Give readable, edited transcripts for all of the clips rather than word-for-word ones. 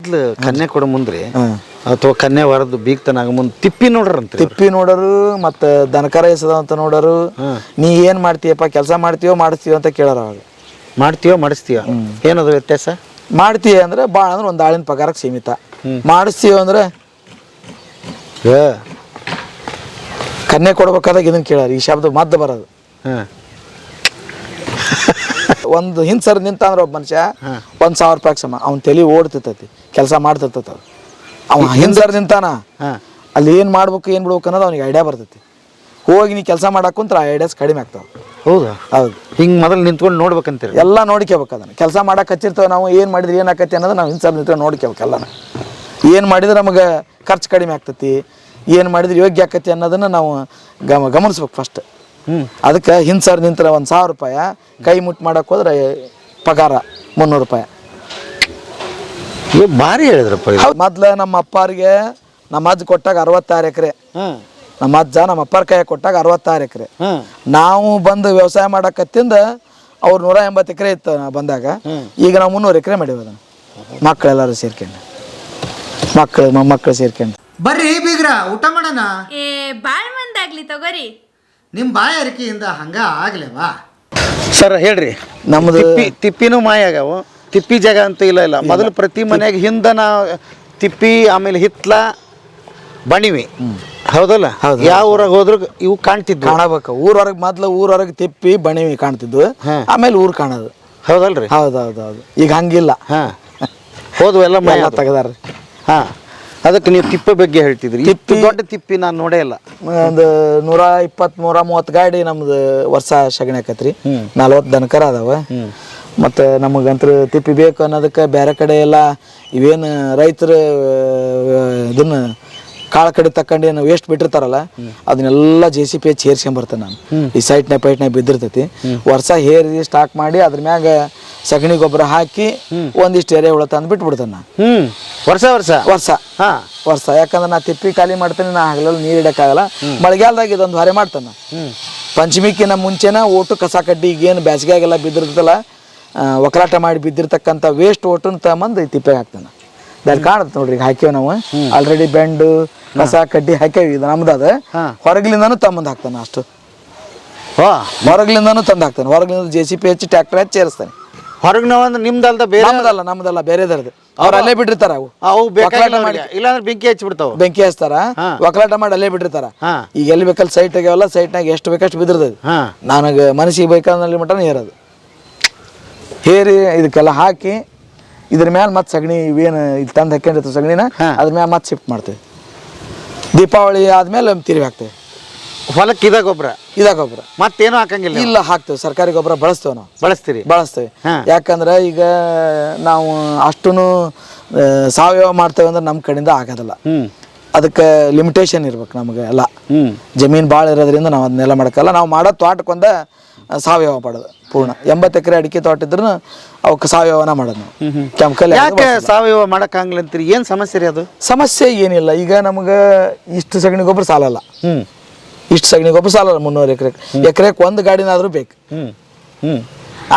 ಮೊದ್ಲು ಕನ್ಯೆ ಕೊಡ ಮುಂದ್ರಿ ಅಥವಾ ಕನ್ಯೆ ವರದ್ದು ಬೀಗ್ತನಾಗ ಮುಂದೆ ತಿಪ್ಪಿ ನೋಡ್ರಂತ ತಿಪ್ಪಿ ನೋಡರು ಮತ್ತು ದನಕರ ಎಸದ ಅಂತ ನೋಡರು ನೀ ಏನು ಮಾಡ್ತೀಯಪ್ಪ ಕೆಲಸ ಮಾಡ್ತೀಯೋ ಮಾಡಿಸ್ತೀಯೋ ಅಂತ ಕೇಳೋರು ಅವಾಗ ಮಾಡ್ತೀಯೋ ಮಾಡಿಸ್ತೀಯೋ ಏನದು ವ್ಯತ್ಯಾಸ ಮಾಡ್ತೀಯ ಅಂದ್ರೆ ಭಾಳ ಅಂದ್ರೆ ಒಂದು ಆಳಿನ ಪಗಾರಕ್ಕೆ ಸೀಮಿತ ಮಾಡಿಸ್ತೀಯೋ ಅಂದ್ರೆ ಕನ್ಯೆ ಕೊಡ್ಬೇಕಾದಾಗ ಇದನ್ನು ಕೇಳಾರ ಈ ಶಬ್ದ ಮದ್ದು ಬರೋದು ಒಂದು ಹಿಂಸರ್ ನಿಂತ ಅಂದ್ರೆ ಒಬ್ಬ ಮನುಷ್ಯ 1,000 ರೂಪಾಯಿ ಸಮ ಅವ್ನ ತಲೆ ಓಡ್ತಿರ್ತೈತಿ ಕೆಲಸ ಮಾಡ್ತಿರ್ತೈತಿ ಅವ ಹಿಂಸರ್ ನಿಂತಾನ ಅಲ್ಲಿ ಏನು ಮಾಡ್ಬೇಕು ಏನು ಬಿಡ್ಬೇಕು ಅನ್ನೋದು ಅವ್ನಿಗೆ ಐಡಿಯಾ ಬರ್ತೈತಿ ಹೋಗಿ ನೀ ಕೆಲಸ ಮಾಡಕ್ಕೆ ಕುಂತ್ರ ಆ ಐಡಿಯಾಸ್ ಕಡಿಮೆ ಆಗ್ತಾವೆ ಹೌದಾ ಹೌದು ಹಿಂಗೆ ಮೊದಲು ನಿಂತ್ಕೊಂಡು ನೋಡ್ಬೇಕಂತೀರಿ ಎಲ್ಲ ನೋಡ್ಕೋಬೇಕು ಅದನ್ನು ಕೆಲಸ ಮಾಡಕ್ಕೆ ಹಚ್ಚಿರ್ತೇವೆ ನಾವು ಏನು ಮಾಡಿದ್ರೆ ಏನಾಕತಿ ಅನ್ನೋದು ನಾವು ಹಿಂಸರ್ ನಿಂತ್ಕೊಂಡು ನೋಡ್ಕೋಬೇಕು ಎಲ್ಲನ ಏನು ಮಾಡಿದ್ರೆ ನಮಗೆ ಖರ್ಚು ಕಡಿಮೆ ಆಗ್ತೈತಿ ಏನು ಮಾಡಿದ್ರೆ ಯೋಗ್ಯ ಆಕತಿ ಅನ್ನೋದನ್ನು ನಾವು ಗಮನಿಸ್ಬೇಕು ಫಸ್ಟ್ ಅದಕ್ಕೆ ಹಿಂಸರ್ ನಿಂತರ 1,000 ರೂಪಾಯಿ ಕೈ ಮುಟ್ಟು ಮಾಡಕ್ಕೆ ಹೋದ್ರೆ ಪಗಾರ 300 ರೂಪಾಯಿ ಭಾರಿ ಹೇಳಿದ್ರಪ್ಪ ಮೊದ್ಲು ನಮ್ಮ ಅಪ್ಪಾರಿಗೆ ನಮ್ಮ ಅಜ್ಜ ಕೊಟ್ಟಾಗ 66 ಎಕರೆ ನಮ್ಮ ಅಜ್ಜ ನಮ್ಮ ಅಪ್ಪಾರ ಕೈಯಾಗ ಕೊಟ್ಟಾಗ 66 ಎಕರೆ ನಾವು ಬಂದು ವ್ಯವಸಾಯ ಮಾಡಕತ್ತಿಂದ ಅವ್ರು 180 ಎಕರೆ ಇತ್ತು ಬಂದಾಗ ಈಗ ನಾವು 300 ಎಕರೆ ಮಾಡೀವಿ ಅದನ್ನು ಮಕ್ಕಳೆಲ್ಲರೂ ಸೇರ್ಕೊಂಡು ಮೊಮ್ಮಕ್ಕಳು ಸೇರ್ಕೊಂಡು ಬರ್ರಿ ಬೀಗ್ರ ಊಟ ಮಾಡೋಣ ಬಾಳ್ ಮಂದಾಗ್ಲಿ ತಗೋರಿ ನಿಮ್ಮ ಬಾಯ ಅರಿಕೆಯಿಂದ ಹಂಗ ಆಗ್ಲೇವಾ ಸರ್ ಹೇಳ್ರಿ ನಮ್ದು ತಿಪ್ಪಿನೂ ಮಾಯ ಆಗ್ಯಾವ ತಿಪ್ಪಿ ಜಾಗ ಅಂತ ಇಲ್ಲ ಮೊದಲು ಪ್ರತಿ ಮನೆಯಾಗ ಹಿಂದನ ತಿಪ್ಪಿ ಆಮೇಲೆ ಹಿತ್ಲ ಬಣಿವಿ ಹೌದಲ್ಲ ಯಾವ ಊರಾಗ ಹೋದ್ರು ಇವು ಕಾಣ್ತಿದ್ವು ಕಾಣಬೇಕು ಊರೊರಗೆ ಮೊದ್ಲು ಊರೊರಗೆ ತಿಪ್ಪಿ ಬಣಿವಿ ಕಾಣ್ತಿದ್ವು ಆಮೇಲೆ ಊರು ಕಾಣೋದು ಹೌದಲ್ರಿ ಹೌದೌದೌದು ಈಗ ಹಂಗಿಲ್ಲ ಹೋದ್ವು ಎಲ್ಲ ಎಲ್ಲ ತೆಗದಾರ್ರಿ ಅದಕ್ಕೆ ನೀವು ತಿಪ್ಪೆ ಬಗ್ಗೆ ಹೇಳ್ತಿದ್ರಿ ತಿಪ್ಪಿ ದೊಡ್ಡ ತಿಪ್ಪಿ ನಾನು ನೋಡೇ ಇಲ್ಲ ಒಂದು 120-130 ಗಾಡಿ ನಮ್ದು ವರ್ಷ ಸಗಣಿ ಆಕತ್ರಿ 40 ದನಕರ ಅದಾವ ಮತ್ತು ನಮಗಂತೂ ತಿಪ್ಪಿ ಬೇಕು ಅನ್ನೋದಕ್ಕೆ ಬೇರೆ ಕಡೆ ಎಲ್ಲ ಇವೇನು ರೈತರು ಇದನ್ನ ಕಾಳು ಕಡೆ ತಕ್ಕಂಡು ಏನು ವೇಸ್ಟ್ ಬಿಟ್ಟಿರ್ತಾರಲ್ಲ ಅದನ್ನೆಲ್ಲ JCP ಸೇರ್ಸ್ಕೊಂಬರ್ತೇನೆ ನಾನು ಈ ಸೈಟ್ನಾಗ ಬಿದ್ದಿರ್ತೈತಿ ವರ್ಷ ಹೇರಿ ಸ್ಟಾಕ್ ಮಾಡಿ ಅದ್ರ ಮ್ಯಾಗ ಸಗಣಿ ಗೊಬ್ಬರ ಹಾಕಿ ಒಂದಿಷ್ಟು ಎರೆಹುಳ ತಂದು ಬಿಟ್ಬಿಡ್ತೇನೆ ನಾನು ವರ್ಷ ಯಾಕಂದ್ರೆ ನಾ ತಿಪ್ಪಿ ಖಾಲಿ ಮಾಡ್ತೇನೆ ನಾ ಹಗಲಲ್ಲಿ ನೀರು ಇಡಕ್ಕಾಗಲ್ಲ ಮಳೆಗಾಲದಾಗ ಇದೊಂದು ಹೊರೆ ಮಾಡ್ತಾನೆ ಪಂಚಮಿಕಿನ ಮುಂಚೆನ ಓಟು ಕಸ ಕಡ್ಡಿ ಈಗೇನು ಬೇಸಿಗೆಯಾಗೆಲ್ಲ ಬಿದ್ದಿರ್ತಲ್ಲ ಒಕ್ಕಲಾಟ ಮಾಡಿ ಬಿದ್ದಿರ್ತಕ್ಕಂಥ ವೇಸ್ಟ್ ಓಟನ್ನು ತಗೊಂಬಂದು ತಿಪ್ಪೆಗೆ ಹಾಕ್ತಾನೆ ಅಲ್ಲಿ ಕಾಣುತ್ತೆ ನೋಡ್ರಿ ಈಗ ಹಾಕ್ಯವ್ ನಾವು ಆಲ್ರೆಡಿ ಬೆಂಡು ಕಸ ಕಡ್ಡಿ ಹಾಕ್ಯಾವ ಇದು ನಮ್ದು ಅದ ಹೊರಗ್ಲಿಂದಾನು ತಮ್ಮಂದು ಹಾಕ್ತಾನೆ ಅಷ್ಟು ಹೊರಗ್ಲಿಂದಾನು ತಂದು ಹಾಕ್ತಾನೆ ಹೊರಗ್ಲಿಂದ JCP ಹಚ್ಚಿ ಟ್ರ್ಯಾಕ್ಟರ್ ಹಚ್ಚಿ ಸೇರಿಸ್ತಾನೆ ಹೊರಗೆ ನಾವು ಅಂದ್ರೆ ನಿಮ್ದಲ್ದ ಬೇರೆ ನಮ್ದಲ್ಲ ಬೇರೆದರ್ದು ಅವ್ರು ಅಲ್ಲೇ ಬಿಟ್ಟಿರ್ತಾರ ಅವು ಮಾಡಿ ಇಲ್ಲಾಂದ್ರೆ ಬೆಂಕಿ ಹಚ್ಚಿಬಿಡ್ತಾವ ಬೆಂಕಿ ಹಚ್ತಾರ ಒಕ್ಕಲಾಟ ಮಾಡಿ ಅಲ್ಲೇ ಬಿಟ್ಟಿರ್ತಾರ ಈಗ ಎಲ್ಲಿ ಬೇಕಲ್ಲಿ ಸೈಟ್ ಆಗ್ಯಾವಲ್ಲ ಸೈಟ್ನಾಗ ಎಷ್ಟು ಬೇಕಷ್ಟು ಬಿದ್ದಿರ್ತದೆ ನನಗೆ ಮನಸ್ಸಿಗೆ ಬೇಕಾದಲ್ಲಿ ಮಟನ ಹೇರೋದು ಹೇರಿ ಇದಕ್ಕೆಲ್ಲ ಹಾಕಿ ಇದ್ರ ಮ್ಯಾಲ ಮತ್ತೆ ಸಗಣಿ ಇವೇನು ಇಲ್ಲಿ ತಂದು ಹಾಕೊಂಡಿರ್ತೀವಿ ಸಗಣಿನ ಅದ್ರ ಮ್ಯಾಲ ಮತ್ತೆ ಶಿಫ್ಟ್ ಮಾಡ್ತೇವೆ ದೀಪಾವಳಿ ಆದ್ಮೇಲೆ ತಿರುಗಿ ಹಾಕ್ತೇವೆ ಹೊಲಕ್ಕೆ ಇದ ಗೊಬ್ಬರ ಮತ್ತೇನು ಹಾಕಂಗಿಲ್ಲ ಇಲ್ಲ ಹಾಕ್ತೇವೆ ಸರ್ಕಾರಿ ಗೊಬ್ಬರ ಬಳಸ್ತೇವೆ ನಾವು ಬಳಸ್ತೇವೆ ಯಾಕಂದ್ರೆ ಈಗ ನಾವು ಅಷ್ಟು ಸಾವಯವ ಮಾಡ್ತೇವೆ ಅಂದ್ರೆ ನಮ್ಮ ಕಡೆಯಿಂದ ಆಗೋದಿಲ್ಲ ಅದಕ್ಕೆ ಲಿಮಿಟೇಷನ್ ಇರ್ಬೇಕು ನಮಗೆ ಎಲ್ಲ ಜಮೀನು ಭಾಳ ಇರೋದ್ರಿಂದ ನಾವು ಅದನ್ನೆಲ್ಲ ಮಾಡೋಕ್ಕಲ್ಲ ನಾವು ಮಾಡೋ ತೋಟಕ್ಕೊಂದ ಸಾವಯವ ಮಾಡೋದು ಪೂರ್ಣ 80 ಎಕರೆ ಅಡಿಕೆ ತೋಟ ಇದ್ರೂ ಅವಕ್ಕೆ ಸಾವಯವನ ಮಾಡೋದು ನಾವು ಕೆಮಿಕಲ್ ಯಾಕೆ ಸಾವಯವ ಮಾಡೋಕ್ಕಾಗಲ್ಲ ಅಂತೀರಿ ಏನು ಸಮಸ್ಯೆ ರೀ ಅದು ಸಮಸ್ಯೆ ಏನಿಲ್ಲ ಈಗ ನಮಗೆ ಇಷ್ಟು ಸಗಣಿ ಗೊಬ್ಬರ ಸಾಲಲ್ಲ ಇಷ್ಟು ಸಗಣಿ ಗೊಬ್ಬರ ಸಾಲಲ್ಲ 300 ಎಕರೆಗೆ ಒಂದು ಗಾಡಿನಾದ್ರೂ ಬೇಕು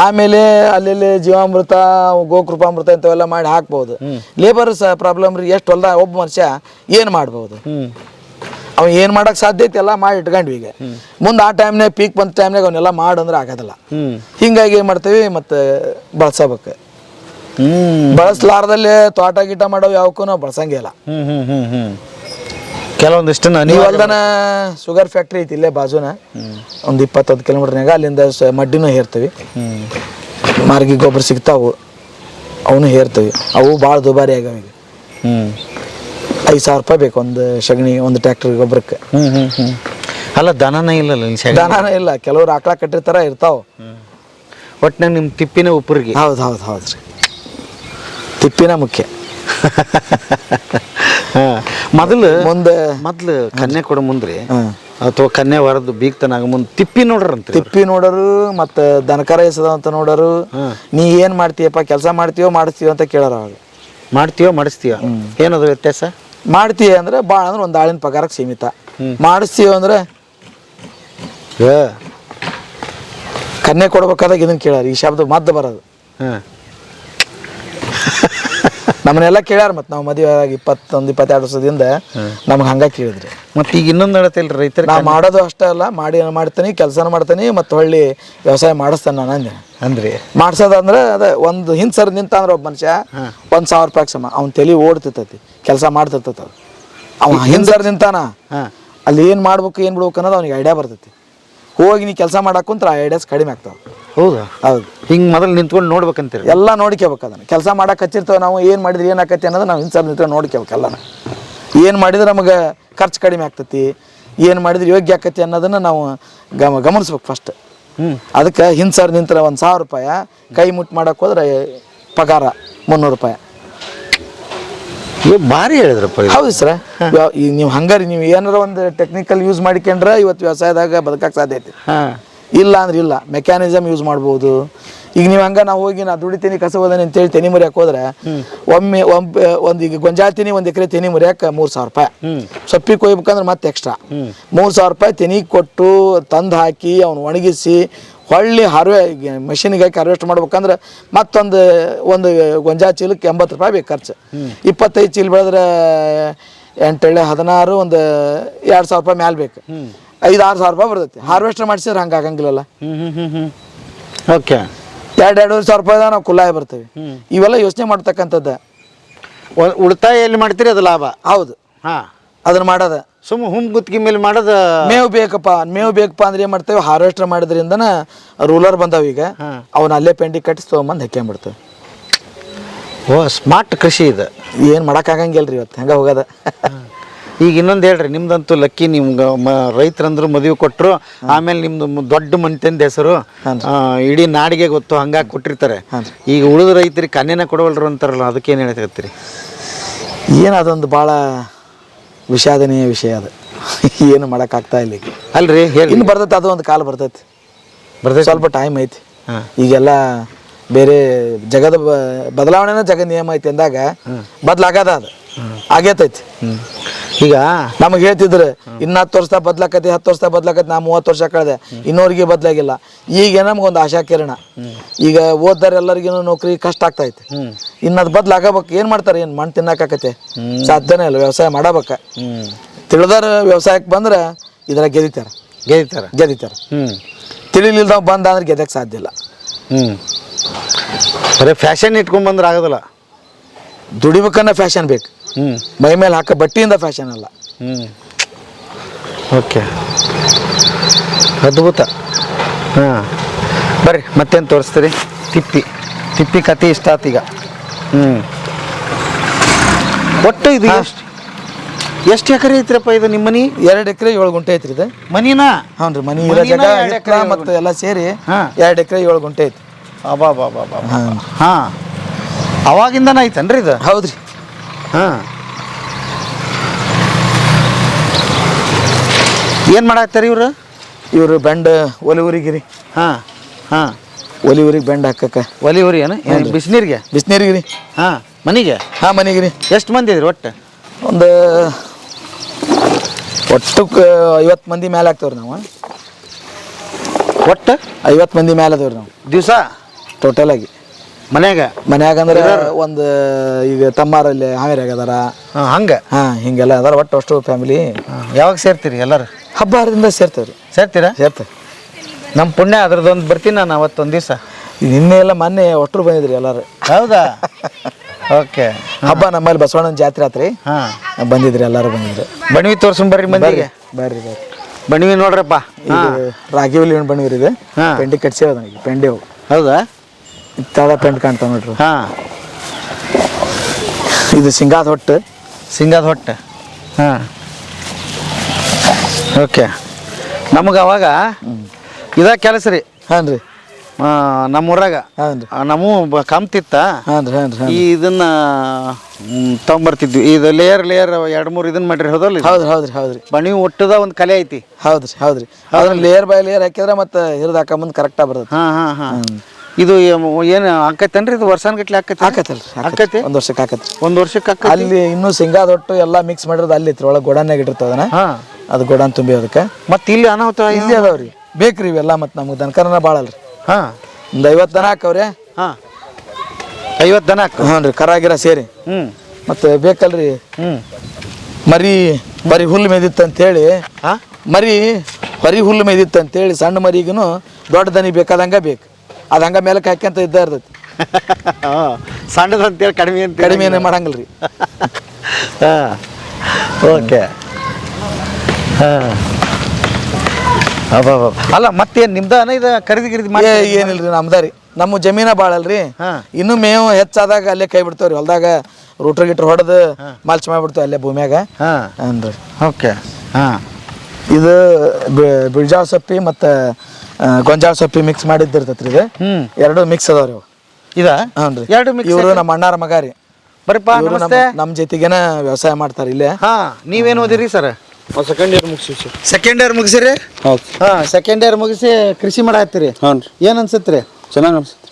ಆಮೇಲೆ ಅಲ್ಲಿ ಜೀವಾಮೃತ ಗೋಕೃಪಾಮೃತ ಇಂಥವೆಲ್ಲ ಮಾಡಿ ಹಾಕ್ಬೋದು ಲೇಬರ್ ಪ್ರಾಬ್ಲಮ್ ರೀ ಎಷ್ಟು ಹೊಲ್ದ ಒಬ್ಬ ಮನುಷ್ಯ ಏನು ಮಾಡ್ಬೋದು ಅವ ಏನು ಮಾಡಕ್ಕೆ ಸಾಧ್ಯ ಐತಿ ಎಲ್ಲ ಮಾಡಿ ಇಟ್ಕೊಂಡ್ವಿ ಈಗ ಮುಂದೆ ಆ ಟೈಮ್ನಾಗ ಪೀಕ್ ಬಂದ ಟೈಮ್ನಾಗ ಅವನ್ನೆಲ್ಲ ಮಾಡಂದ್ರೆ ಆಗೋದಿಲ್ಲ ಹಿಂಗಾಗಿ ಏನು ಮಾಡ್ತೀವಿ ಮತ್ತು ಬಳಸಬೇಕು ಬಳಸಲಾರ್ದಲ್ಲೇ ತೋಟ ಗೀಟ ಮಾಡೋ ಯಾವಕ್ಕೂ ನಾವು ಬಳಸಂಗೇ ಇಲ್ಲ ಕೆಲವೊಂದಿಷ್ಟು ನೀವು ಅಲ್ದನ ಶುಗರ್ ಫ್ಯಾಕ್ಟ್ರಿ ಐತಿ ಇಲ್ಲೇ ಬಾಜುನ ಒಂದು 20 ಕಿಲೋಮೀಟರ್ನಾಗ ಅಲ್ಲಿಂದ ಮಡ್ಡಿನೂ ಹೇರ್ತೀವಿ ಮಾರ್ಗಿ ಗೊಬ್ಬರ ಸಿಗ್ತಾವು ಅವನು ಹೇರ್ತೀವಿ ಅವು ಭಾಳ ದುಬಾರಿ ಆಗ್ಯಾವ ಈಗ 5,000 ರೂಪಾಯಿ ಬೇಕು ಒಂದು ಸಗಣಿ ಒಂದು ಟ್ರ್ಯಾಕ್ಟರ್ ಗೊಬ್ಬರಕ್ಕೆ ಅಲ್ಲ ದನನೇ ಇಲ್ಲ ಕೆಲವ್ರು ಆಕಳ ಕಟ್ಟಿರ್ತಾರ ಇರ್ತಾವ ಒಟ್ಟಿನಾಗ ನಿಮ್ಮ ತಿಪ್ಪಿನ ಉಪ್ಪರಿಗೆ ಹೌದ್ರಿ ತಿಪ್ಪಿನ ಮುಖ್ಯ ಮೊದ್ಲು ಕನ್ಯೆ ಕೊಡ ಮುಂದ್ರಿ ಅಥವಾ ಕನ್ಯೆ ವರದ್ದು ಬೀಗ್ತನಾಗ ಮುಂದೆ ತಿಪ್ಪಿ ನೋಡರು ಮತ್ತು ದನಕರ ಎಸದ ಅಂತ ನೋಡರು ನೀ ಏನು ಮಾಡ್ತೀಯಪ್ಪ ಕೆಲಸ ಮಾಡ್ತೀಯೋ ಮಾಡಿಸ್ತೀಯೋ ಅಂತ ಕೇಳೋರು ಅವಾಗ ಮಾಡ್ತೀಯೋ ಮಾಡಿಸ್ತೀಯೋ ಏನದು ವ್ಯತ್ಯಾಸ ಮಾಡ್ತೀಯ ಅಂದ್ರೆ ಭಾಳ ಅಂದ್ರೆ ಒಂದು ಆಳಿನ ಪಗಾರಕ್ಕೆ ಸೀಮಿತ ಮಾಡಿಸ್ತೀಯೋ ಅಂದ್ರೆ ಕನ್ಯೆ ಕೊಡ್ಬೇಕಾದಾಗ ಇದನ್ನ ಕೇಳಾರ ಈ ಶಬ್ದ ಮದ್ದು ಬರೋದು ನಮ್ಮನ್ನೆಲ್ಲ ಕೇಳ್ಯಾರ ಮತ್ತು ನಾವು ಮದುವೆ ಆಗಿ 22 ವರ್ಷದಿಂದ ನಮ್ಗೆ ಹಂಗ ಕೇಳಿದ್ರಿ. ಮತ್ತೆ ಈಗ ಇನ್ನೊಂದು ಹೇಳತ್ತಿಲ್ಲ ರೈತರು ನಾ ಮಾಡೋದು ಅಷ್ಟೇ ಅಲ್ಲ, ಮಾಡ್ತೀನಿ, ಕೆಲಸನ ಮಾಡ್ತೀನಿ, ಮತ್ತು ಹೊಳ್ಳಿ ವ್ಯವಸಾಯ ಮಾಡಿಸ್ತಾನೆ ನಾನು ಅಂದೆ. ಅಂದ್ರೆ ಮಾಡ್ಸೋದಂದ್ರೆ ಅದೇ ಒಂದು ಹಿಂದೆ ಸರ್ ನಿಂತ ಅಂದ್ರೆ ಒಬ್ಬ ಮನುಷ್ಯ 1,000 ರೂಪಾಯಿ ಸಮ ಅವ್ನ ತಲೆ ಓಡ್ತಿರ್ತೈತಿ, ಕೆಲಸ ಮಾಡ್ತಿರ್ತೈತಿ. ಅದು ಅವ ಹಿಂದೆ ಸರ್ ನಿಂತಾನ, ಅಲ್ಲಿ ಏನು ಮಾಡ್ಬೇಕು ಏನು ಬಿಡ್ಬೇಕು ಅನ್ನೋದು ಅವ್ನಿಗೆ ಐಡಿಯಾ ಬರ್ತೈತಿ. ಹೋಗಿ ನೀ ಕೆಲಸ ಮಾಡಕ್ಕಂತ್ರ ಆ ಐಡಿಯಾಸ್ ಕಡಿಮೆ ಆಗ್ತಾವೆ. ಹೌದಾ? ಹೌದು. ಹಿಂಗೆ ಮೊದಲು ನಿಂತ್ಕೊಂಡು ನೋಡ್ಬೇಕಂತೀರಿ? ಎಲ್ಲ ನೋಡ್ಕೋಬೇಕು. ಅದನ್ನು ಕೆಲಸ ಮಾಡಕ್ಕೆ ಹಚ್ಚಿರ್ತೇವೆ ನಾವು, ಏನು ಮಾಡಿದ್ರೆ ಏನಾಕತಿ ಅನ್ನೋದು ನಾವು ಹಿಂದೆ ಸರ್ ನಿಂತ್ಕೊಂಡು ನೋಡ್ಕೋಬೇಕು. ಎಲ್ಲನ ಏನು ಮಾಡಿದ್ರೆ ನಮಗೆ ಖರ್ಚು ಕಡಿಮೆ ಆಗ್ತೈತಿ, ಏನು ಮಾಡಿದ್ರೆ ಯೋಗ್ಯ ಆಕತಿ ಅನ್ನೋದನ್ನು ನಾವು ಗಮನಿಸ್ಬೇಕು ಫಸ್ಟ್. ಅದಕ್ಕೆ ಹಿಂದೆ ಸರ್ ನಿಂತರ 1,000 ರೂಪಾಯಿ, ಕೈ ಮುಟ್ಟು ಮಾಡಕ್ಕೆ ಹೋದ್ರೆ ಪಗಾರ 300 ರೂಪಾಯಿ. ಭಾರಿ ಹೇಳಿದ್ರಪ್ಪ. ಹೌದು ಸರ್. ಈಗ ನೀವು ಹಂಗಾರಿ ನೀವು ಏನಾರ ಒಂದು ಟೆಕ್ನಿಕಲ್ ಯೂಸ್ ಮಾಡಿಕೊಂಡ್ರೆ ಇವತ್ತು ವ್ಯವಸಾಯದಾಗ ಬದುಕಕ್ಕೆ ಸಾಧ್ಯ ಐತಿ. ಇಲ್ಲ ಅಂದ್ರೆ ಇಲ್ಲ, ಮೆಕ್ಯಾನಿಸಮ್ ಯೂಸ್ ಮಾಡ್ಬೋದು. ಈಗ ನೀವು ಹಂಗ ನಾವು ಹೋಗಿ ನಾ ದುಡಿತೀನಿ ಕಸ ಹೋದಾನೆ ಅಂತೇಳಿ ತೆನಿ ಮುರಿಯಕ್ಕೆ ಹೋದ್ರೆ ಒಮ್ಮೆ ಒಂದು ಈಗ ಗೊಂಜಾಳ ತಿನಿ 1 ಎಕರೆ ತೆನಿ ಮುರಿಯಕ್ಕೆ 3,000 ರೂಪಾಯಿ. ಸೊಪ್ಪಿ ಕೊಯ್ಬೇಕಂದ್ರೆ ಮತ್ತೆ ಎಕ್ಸ್ಟ್ರಾ 3,000 ರೂಪಾಯಿ ತೆನಿ ಕೊಟ್ಟು ತಂದು ಹಾಕಿ ಅವ್ನು ಒಣಗಿಸಿ ಹೊಳ್ಳಿ ಮೆಷಿನಿಗೆ ಹಾಕಿ ಹಾರ್ವೆಸ್ಟ್ ಮಾಡ್ಬೇಕಂದ್ರೆ ಮತ್ತೊಂದು ಗೊಂಜಾಳ ಚೀಲಕ್ಕೆ 80 ರೂಪಾಯಿ ಬೇಕು ಖರ್ಚು. 25 ಚೀಲ ಬೆಳೆದ್ರೆ 8 ಎಳೆ 16, ಒಂದು 2,000 ರೂಪಾಯಿ ಮ್ಯಾಲೆ ಬೇಕು. 5,000-6,000 ರೂಪಾಯಿ ಬರ್ತೈತಿ. ಹಾರ್ವೆಸ್ಟರ್ ಮಾಡಿಸಿದ್ರೆ ಹಂಗೆ ಆಗಂಗಿಲ್ಲಲ್ಲ. ಓಕೆ. 2,000-2,500 ರೂಪಾಯಿದಾಗ ನಾವು ಕುಲ್ಲಾಯ ಬರ್ತೇವೆ. ಇವೆಲ್ಲ ಯೋಚನೆ ಮಾಡ್ತಕ್ಕಂಥದ್ದು. ಉಳಿತಾಯ ಎಲ್ಲಿ ಮಾಡ್ತೀರಿ ಅದು ಲಾಭ. ಹೌದು. ಅದನ್ನ ಮಾಡೋದ ಹುಮ್ ಗುತ್ತಿಗೆ ಮೇಲೆ ಮಾಡೋದು. ಮೇವು ಬೇಕಪ್ಪ ಅಂದ್ರೆ ಏನು ಮಾಡ್ತೇವೆ, ಹಾರ್ವೆಸ್ಟರ್ ಮಾಡಿದ್ರಿಂದನ ರೂಲರ್ ಬಂದಾವ. ಈಗ ಅವನ್ನ ಅಲ್ಲೇ ಪೆಂಡಿ ಕಟ್ಟಿಸಿ ತೊಗೊಂಬಂದು ಹಾಕ್ಕೊಂಬಿಡ್ತೇವೆ. ಓ, ಸ್ಮಾರ್ಟ್ ಕೃಷಿ ಇದು. ಏನು ಮಾಡೋಕ್ಕಾಗಂಗಿಲ್ಲ ಇವತ್ತು ಹೆಂಗೆ ಹೋಗೋದ. ಈಗ ಇನ್ನೊಂದು ಹೇಳ್ರಿ, ನಿಮ್ದಂತೂ ಲಕ್ಕಿ. ನಿಮ್ಗೆ ರೈತರಂದ್ರು ಮದುವೆ ಕೊಟ್ಟರು, ಆಮೇಲೆ ನಿಮ್ದು ದೊಡ್ಡ ಮನೆತಂದ ಹೆಸರು ಇಡೀ ನಾಡಿಗೆ ಗೊತ್ತು, ಹಂಗಾಗಿ ಕೊಟ್ಟಿರ್ತಾರೆ. ಈಗ ಉಳಿದ ರೈತರಿಗೆ ಕನ್ಯನ ಕೊಡವಲ್ರು ಅಂತಾರಲ್ಲ, ಅದಕ್ಕೇನು ಹೇಳ್ತೀರಿ? ಏನು ಅದೊಂದು ಭಾಳ ವಿಷಾದನೀಯ ವಿಷಯ. ಅದು ಏನು ಮಾಡೋಕ್ಕಾಗ್ತಾ ಇಲ್ಲ ಈಗ. ಅಲ್ರಿ ಇನ್ನು ಬರ್ತೈತೆ, ಅದು ಒಂದು ಕಾಲ ಬರ್ತೈತಿ. ಸ್ವಲ್ಪ ಟೈಮ್ ಐತಿ. ಈಗೆಲ್ಲ ಬೇರೆ ಜಗದ ಬದಲಾವಣೆನ ಜಗದ ನಿಯಮ ಐತಿ ಅಂದಾಗ ಬದಲಾಗದ ಅದು ಆಗೇತೈತಿ. ಈಗ ನಮಗೆ ಹೇಳ್ತಿದ್ರು ಇನ್ನು 10 ವರ್ಷ ಬದಲಾಕತಿ, 10 ವರ್ಷ ಬದಲಾಕತಿ. ನಾ 30 ವರ್ಷ ಕಳೆದೆ, ಇನ್ನೋರಿಗೆ ಬದಲಾಗಿಲ್ಲ. ಈಗ ನಮ್ಗೊಂದು ಆಶಾ ಕಿರಣ. ಈಗ ಓದ್ದಾರ ಎಲ್ಲರಿಗೂ ನೌಕರಿ ಕಷ್ಟ ಆಗ್ತೈತಿ. ಇನ್ನು ಅದು ಬದಲಾಗಬೇಕು. ಏನು ಮಾಡ್ತಾರೆ? ಏನು ಮಣ್ಣು ತಿನ್ನಕಾಕತೆ? ಸಾಧ್ಯನೇ ಇಲ್ಲ. ವ್ಯವಸಾಯ ಮಾಡಬೇಕ. ತಿಳಿದಾರ ವ್ಯವಸಾಯಕ್ಕೆ ಬಂದ್ರೆ ಇದ್ರಾಗ ಗೆದಿತಾರೆ. ತಿಳಿಲಿಲ್ದವ್ ಬಂದ ಅಂದ್ರೆ ಗೆದಕ್ಕೆ ಸಾಧ್ಯ ಇಲ್ಲ. ಬರೀ ಫ್ಯಾಷನ್ ಇಟ್ಕೊಂಡ್ ಬಂದ್ರೆ ಆಗೋದಿಲ್ಲ. ದುಡಿಬೇಕನ್ನ ಫ್ಯಾಷನ್ ಬೇಕು. ಮೈ ಮೇಲೆ ಹಾಕೋ ಬಟ್ಟೆಯಿಂದ ಫ್ಯಾಷನ್ ಅಲ್ಲ. ಓಕೆ, ಅದ್ಭುತ. ಬರ್ರಿ ಮತ್ತೇನು ತೋರಿಸ್ತೀರಿ? ತಿಪ್ಪಿ ಕತೆ ಇಷ್ಟ ಆತು ಈಗ. ಒಟ್ಟು ಇದು ಎಷ್ಟು ಎಕರೆ ಐತ್ರಪ್ಪ ಇದು ನಿಮ್ಮ ಮನಿ? 2 ಎಕರೆ 7 ಗುಂಟೆ ಐತ್ರಿ ಇದು ಮನಿನಾ? ಹ್ಞೂ ರೀ. ಮನಿ ಇರೋ ಜಾಗ 2 ಎಕರೆ ಮತ್ತು ಎಲ್ಲ ಸೇರಿ 2 ಎಕರೆ 7 ಗುಂಟೆ ಐತಿ. ಅವಾಗಿಂದನ ಐತನ್ರಿ ಇದು? ಹೌದ್ರಿ. ಏನು ಮಾಡಾಕ್ತಾರೆ ಇವರು ಬೆಂಡ್ ಒಲಿ ಊರಿಗಿರಿ. ಒಲಿ ಊರಿಗೆ ಬೆಂಡ್ ಹಾಕಕ್ಕೆ. ಒಲಿ ಊರಿ ಏನು? ಬಿಸಿನೀರಿಗೆ ರೀ. ಮನೆಗೆ? ಮನೆಗೆ ರೀ. ಎಷ್ಟು ಮಂದಿ ಇದ್ರಿ ಒಟ್ಟು? ಒಂದು ಒಟ್ಟು 50 ಮಂದಿ ಮೇಲೆ ಆಗ್ತೇವ್ರಿ ನಾವು. ಒಟ್ಟು 50 ಮಂದಿ ಮೇಲೆ ಅದೇವ್ರಿ ನಾವು ದಿವಸ ಟೋಟಲ್ ಆಗಿ. ಮನ್ಯಾಗ ಅಂದ್ರೆ ಒಂದು ಈಗ ತಮ್ಮಾರಲ್ಲಿ ಹಾವೇರಿಯಾಗ ಅದಾರ, ಹಂಗೆ ಹಿಂಗೆಲ್ಲ ಅದಾರ. ಅಷ್ಟು ಫ್ಯಾಮಿಲಿ. ಯಾವಾಗ ಸೇರ್ತೀರಿ ಎಲ್ಲರೂ? ಹಬ್ಬ ಹರಿದಿಂದ ಸೇರ್ತೇವ್ರಿ. ಸೇರ್ತೀವಿ. ನಮ್ಮ ಪುಣ್ಯ ಅದ್ರದ್ದೊಂದು ಬರ್ತೀನಿ ನಾನು ಅವತ್ತೊಂದು ದಿವಸ. ನಿನ್ನೆ ಎಲ್ಲ ಮೊನ್ನೆ ಒಟ್ಟರು ಬಂದಿದ್ರಿ ಎಲ್ಲರೂ. ಹೌದಾ? ಓಕೆ. ಹಬ್ಬ ನಮ್ಮಲ್ಲಿ ಬಸವಣ್ಣನ ಜಾತ್ರೆ ಆತ್ರಿ. ಬಂದಿದ್ರಿ, ಎಲ್ಲರೂ ಬಂದಿದ್ರು. ಬಣವಿ ತೋರ್ಸ್ಕೊಂಬರ್ರಿ ಮಂದಿಗೆ. ಬರ್ರಿ. ಬಣವಿ ನೋಡ್ರಪ್ಪ. ರಾಗಿವಲ್ಲಿ ಬಣವಿರಿ ಇದು. ಪೆಂಡಿ ಕಟ್ಸಿರೋದು ನನಗೆ ಪೆಂಡಿ. ಹೌದಾ? ಇತ್ತಾದ ಪೆಂಡ್ ಕಾಣ್ತಾವ ನೋಡ್ರಿ. ಇದು ಸಿಂಗಾದ ಹೊಟ್ಟು. ಓಕೆ. ನಮಗೆ ಅವಾಗ ಇದ ಕೆಲಸ ರೀ. ರೀ. ನಮ್ಮೂರಾಗ ನಮ್ಮ ಕಂತಿತ್ತ. ಇದನ್ನ ತಗೊಂಬರ್ತಿದ್ವಿ. ಇದು ಲೇಯರ್ 2-3 ಇದನ್ನ ಮಾಡ್ರಿ. ಹೌದ್ರಿ. ಬಣವಿ ಒಟ್ಟದ ಒಂದು ಕಲೆ ಐತಿ. ಹೌದ್ರಿ. ಅದನ್ನ ಲೇಯರ್ ಬೈ ಲೇಯರ್ ಹಾಕಿದ್ರೆ ಮತ್ತೆ ಹಿರಿದು ಹಾಕೊಂಬಂದು ಕರೆಕ್ಟಾಗಿ ಬರ್ತದೆ. ಇದು ಏನು ಆಕೈತೇನ್ರಿ? ಇದು ವರ್ಷಾನ್ಗಟ್ಲೆ ಆಕೈತಿ. ಒಂದು ವರ್ಷಕ್ಕೆ ಆಕೈತಿ. ಅಲ್ಲಿ ಇನ್ನೂ ಸಿಂಗಾದ ಹೊಟ್ಟು ಎಲ್ಲ ಮಿಕ್ಸ್ ಮಾಡಿರೋದು ಅಲ್ಲಿ ಐತ್ರಿ. ಒಳಗೆ ಗೋಡಾನ್ಯಾಗ ಇಟ್ಟಿರ್ತದನ. ಅದು ಗೋಡಾನ್ ತುಂಬಿ ಅದಕ್ಕೆ. ಮತ್ತೆ ಇಲ್ಲಿ ಅನಾಹುತ ಇಲ್ಲಿ ಅದಾವ್ರಿ. ಬೇಕ್ರಿ ಇವೆಲ್ಲ. ಮತ್ತೆ ನಮ್ಗೆ ದನಕರನ ಭಾಳ ಅಲ್ರಿ. ಒಂದು 50 ದನ ಹಾಕವ್ರಿ. 50 ದನ ಹಾಕು. ಹ್ಞೂ ರೀ ಕರಾಗಿರ ಸೇರಿ ಮತ್ತು ಬೇಕಲ್ರಿ ಮರಿ ಹುಲ್ಲು ಮೇದಿತ್ತು ಅಂತೇಳಿ ಮರಿ ಹುಲ್ಲು ಮೇದಿತ್ತು ಅಂತೇಳಿ ಸಣ್ಣ ಮರಿಗೂ ದೊಡ್ಡ ದನಿ ಬೇಕಾದಂಗೆ ಬೇಕು ಅದು ಹಂಗೆ ಮೇಲಕ್ಕೆ ಹಾಕ್ಯಂತ ಇದ್ದ ಇರ್ತೈತಿ. ಸಣ್ಣದಂತೇಳಿ ಕಡಿಮೆ ಏನೇ ಮಾಡಂಗಿಲ್ಲ ರೀ. ಹಾಂ ಓಕೆ. ಹಾಂ ಅಲ್ಲ ಮತ್ತೇನು ನಿಮ್ದಾನ ಇದು ಖರೀದಿ ಮಾಡಿ ಏನಿಲ್ರಿ ನಮ್ದ ರೀ. ನಮ್ಮ ಜಮೀನ ಭಾಳ ಅಲ್ರಿ. ಇನ್ನೂ ಮೇವು ಹೆಚ್ಚಾದಾಗ ಅಲ್ಲೇ ಕೈ ಬಿಡ್ತಾವ್ರಿ ಹೊಲ್ದಾಗ ರೂಟ್ರ್ ಗಿಟ್ರ್ ಹೊಡೆದು ಮಲ್ಚ್ ಮಾಡಿಬಿಡ್ತಾವೆ ಅಲ್ಲೇ ಭೂಮ್ಯಾಗ. ಹಾಂ ರೀ ಓಕೆ. ಹಾಂ ಇದು ಬಿಳ್ಜಾಳ ಸೊಪ್ಪಿ ಮತ್ತು ಗೊಂಜಾಳ ಸೊಪ್ಪಿ ಮಿಕ್ಸ್ ಮಾಡಿದ್ದಿರ್ತೈತ್ರಿ ಇದು. ಎರಡು ಮಿಕ್ಸ್ ಅದಾವ್ರಿ ಅವು. ಇದಾ? ಹ್ಞೂ ರೀ. ಎರಡು ಮಿಕ್ಸ್. ಇವರು ನಮ್ಮ ಅಣ್ಣಾರ ಮಗ ರೀ. ಬರೀಪ್ಪ ನಮಸ್ತೆ. ನಮ್ಮ ಜೊತೆಗೇನ ವ್ಯವಸಾಯ ಮಾಡ್ತಾರೆ ಇಲ್ಲೇ. ಹಾಂ ನೀವೇನು ಓದಿರಿ ಸರ್? ಸೆಕೆಂಡ್ ಇಯರ್ ಮುಗಿಸಿ ಸರ್. ಸೆಕೆಂಡ್ ಇಯರ್ ಮುಗಿಸಿರಿ? ಹೌದು. ಹಾಂ ಸೆಕೆಂಡ್ ಇಯರ್ ಮುಗಿಸಿ ಕೃಷಿ ಮಾಡತ್ತೀರಿ? ಹ್ಞೂ ರೀ. ಏನು ಅನ್ಸುತ್ತೆ ರೀ? ಚೆನ್ನಾಗಿ ಅನ್ಸುತ್ತೆ.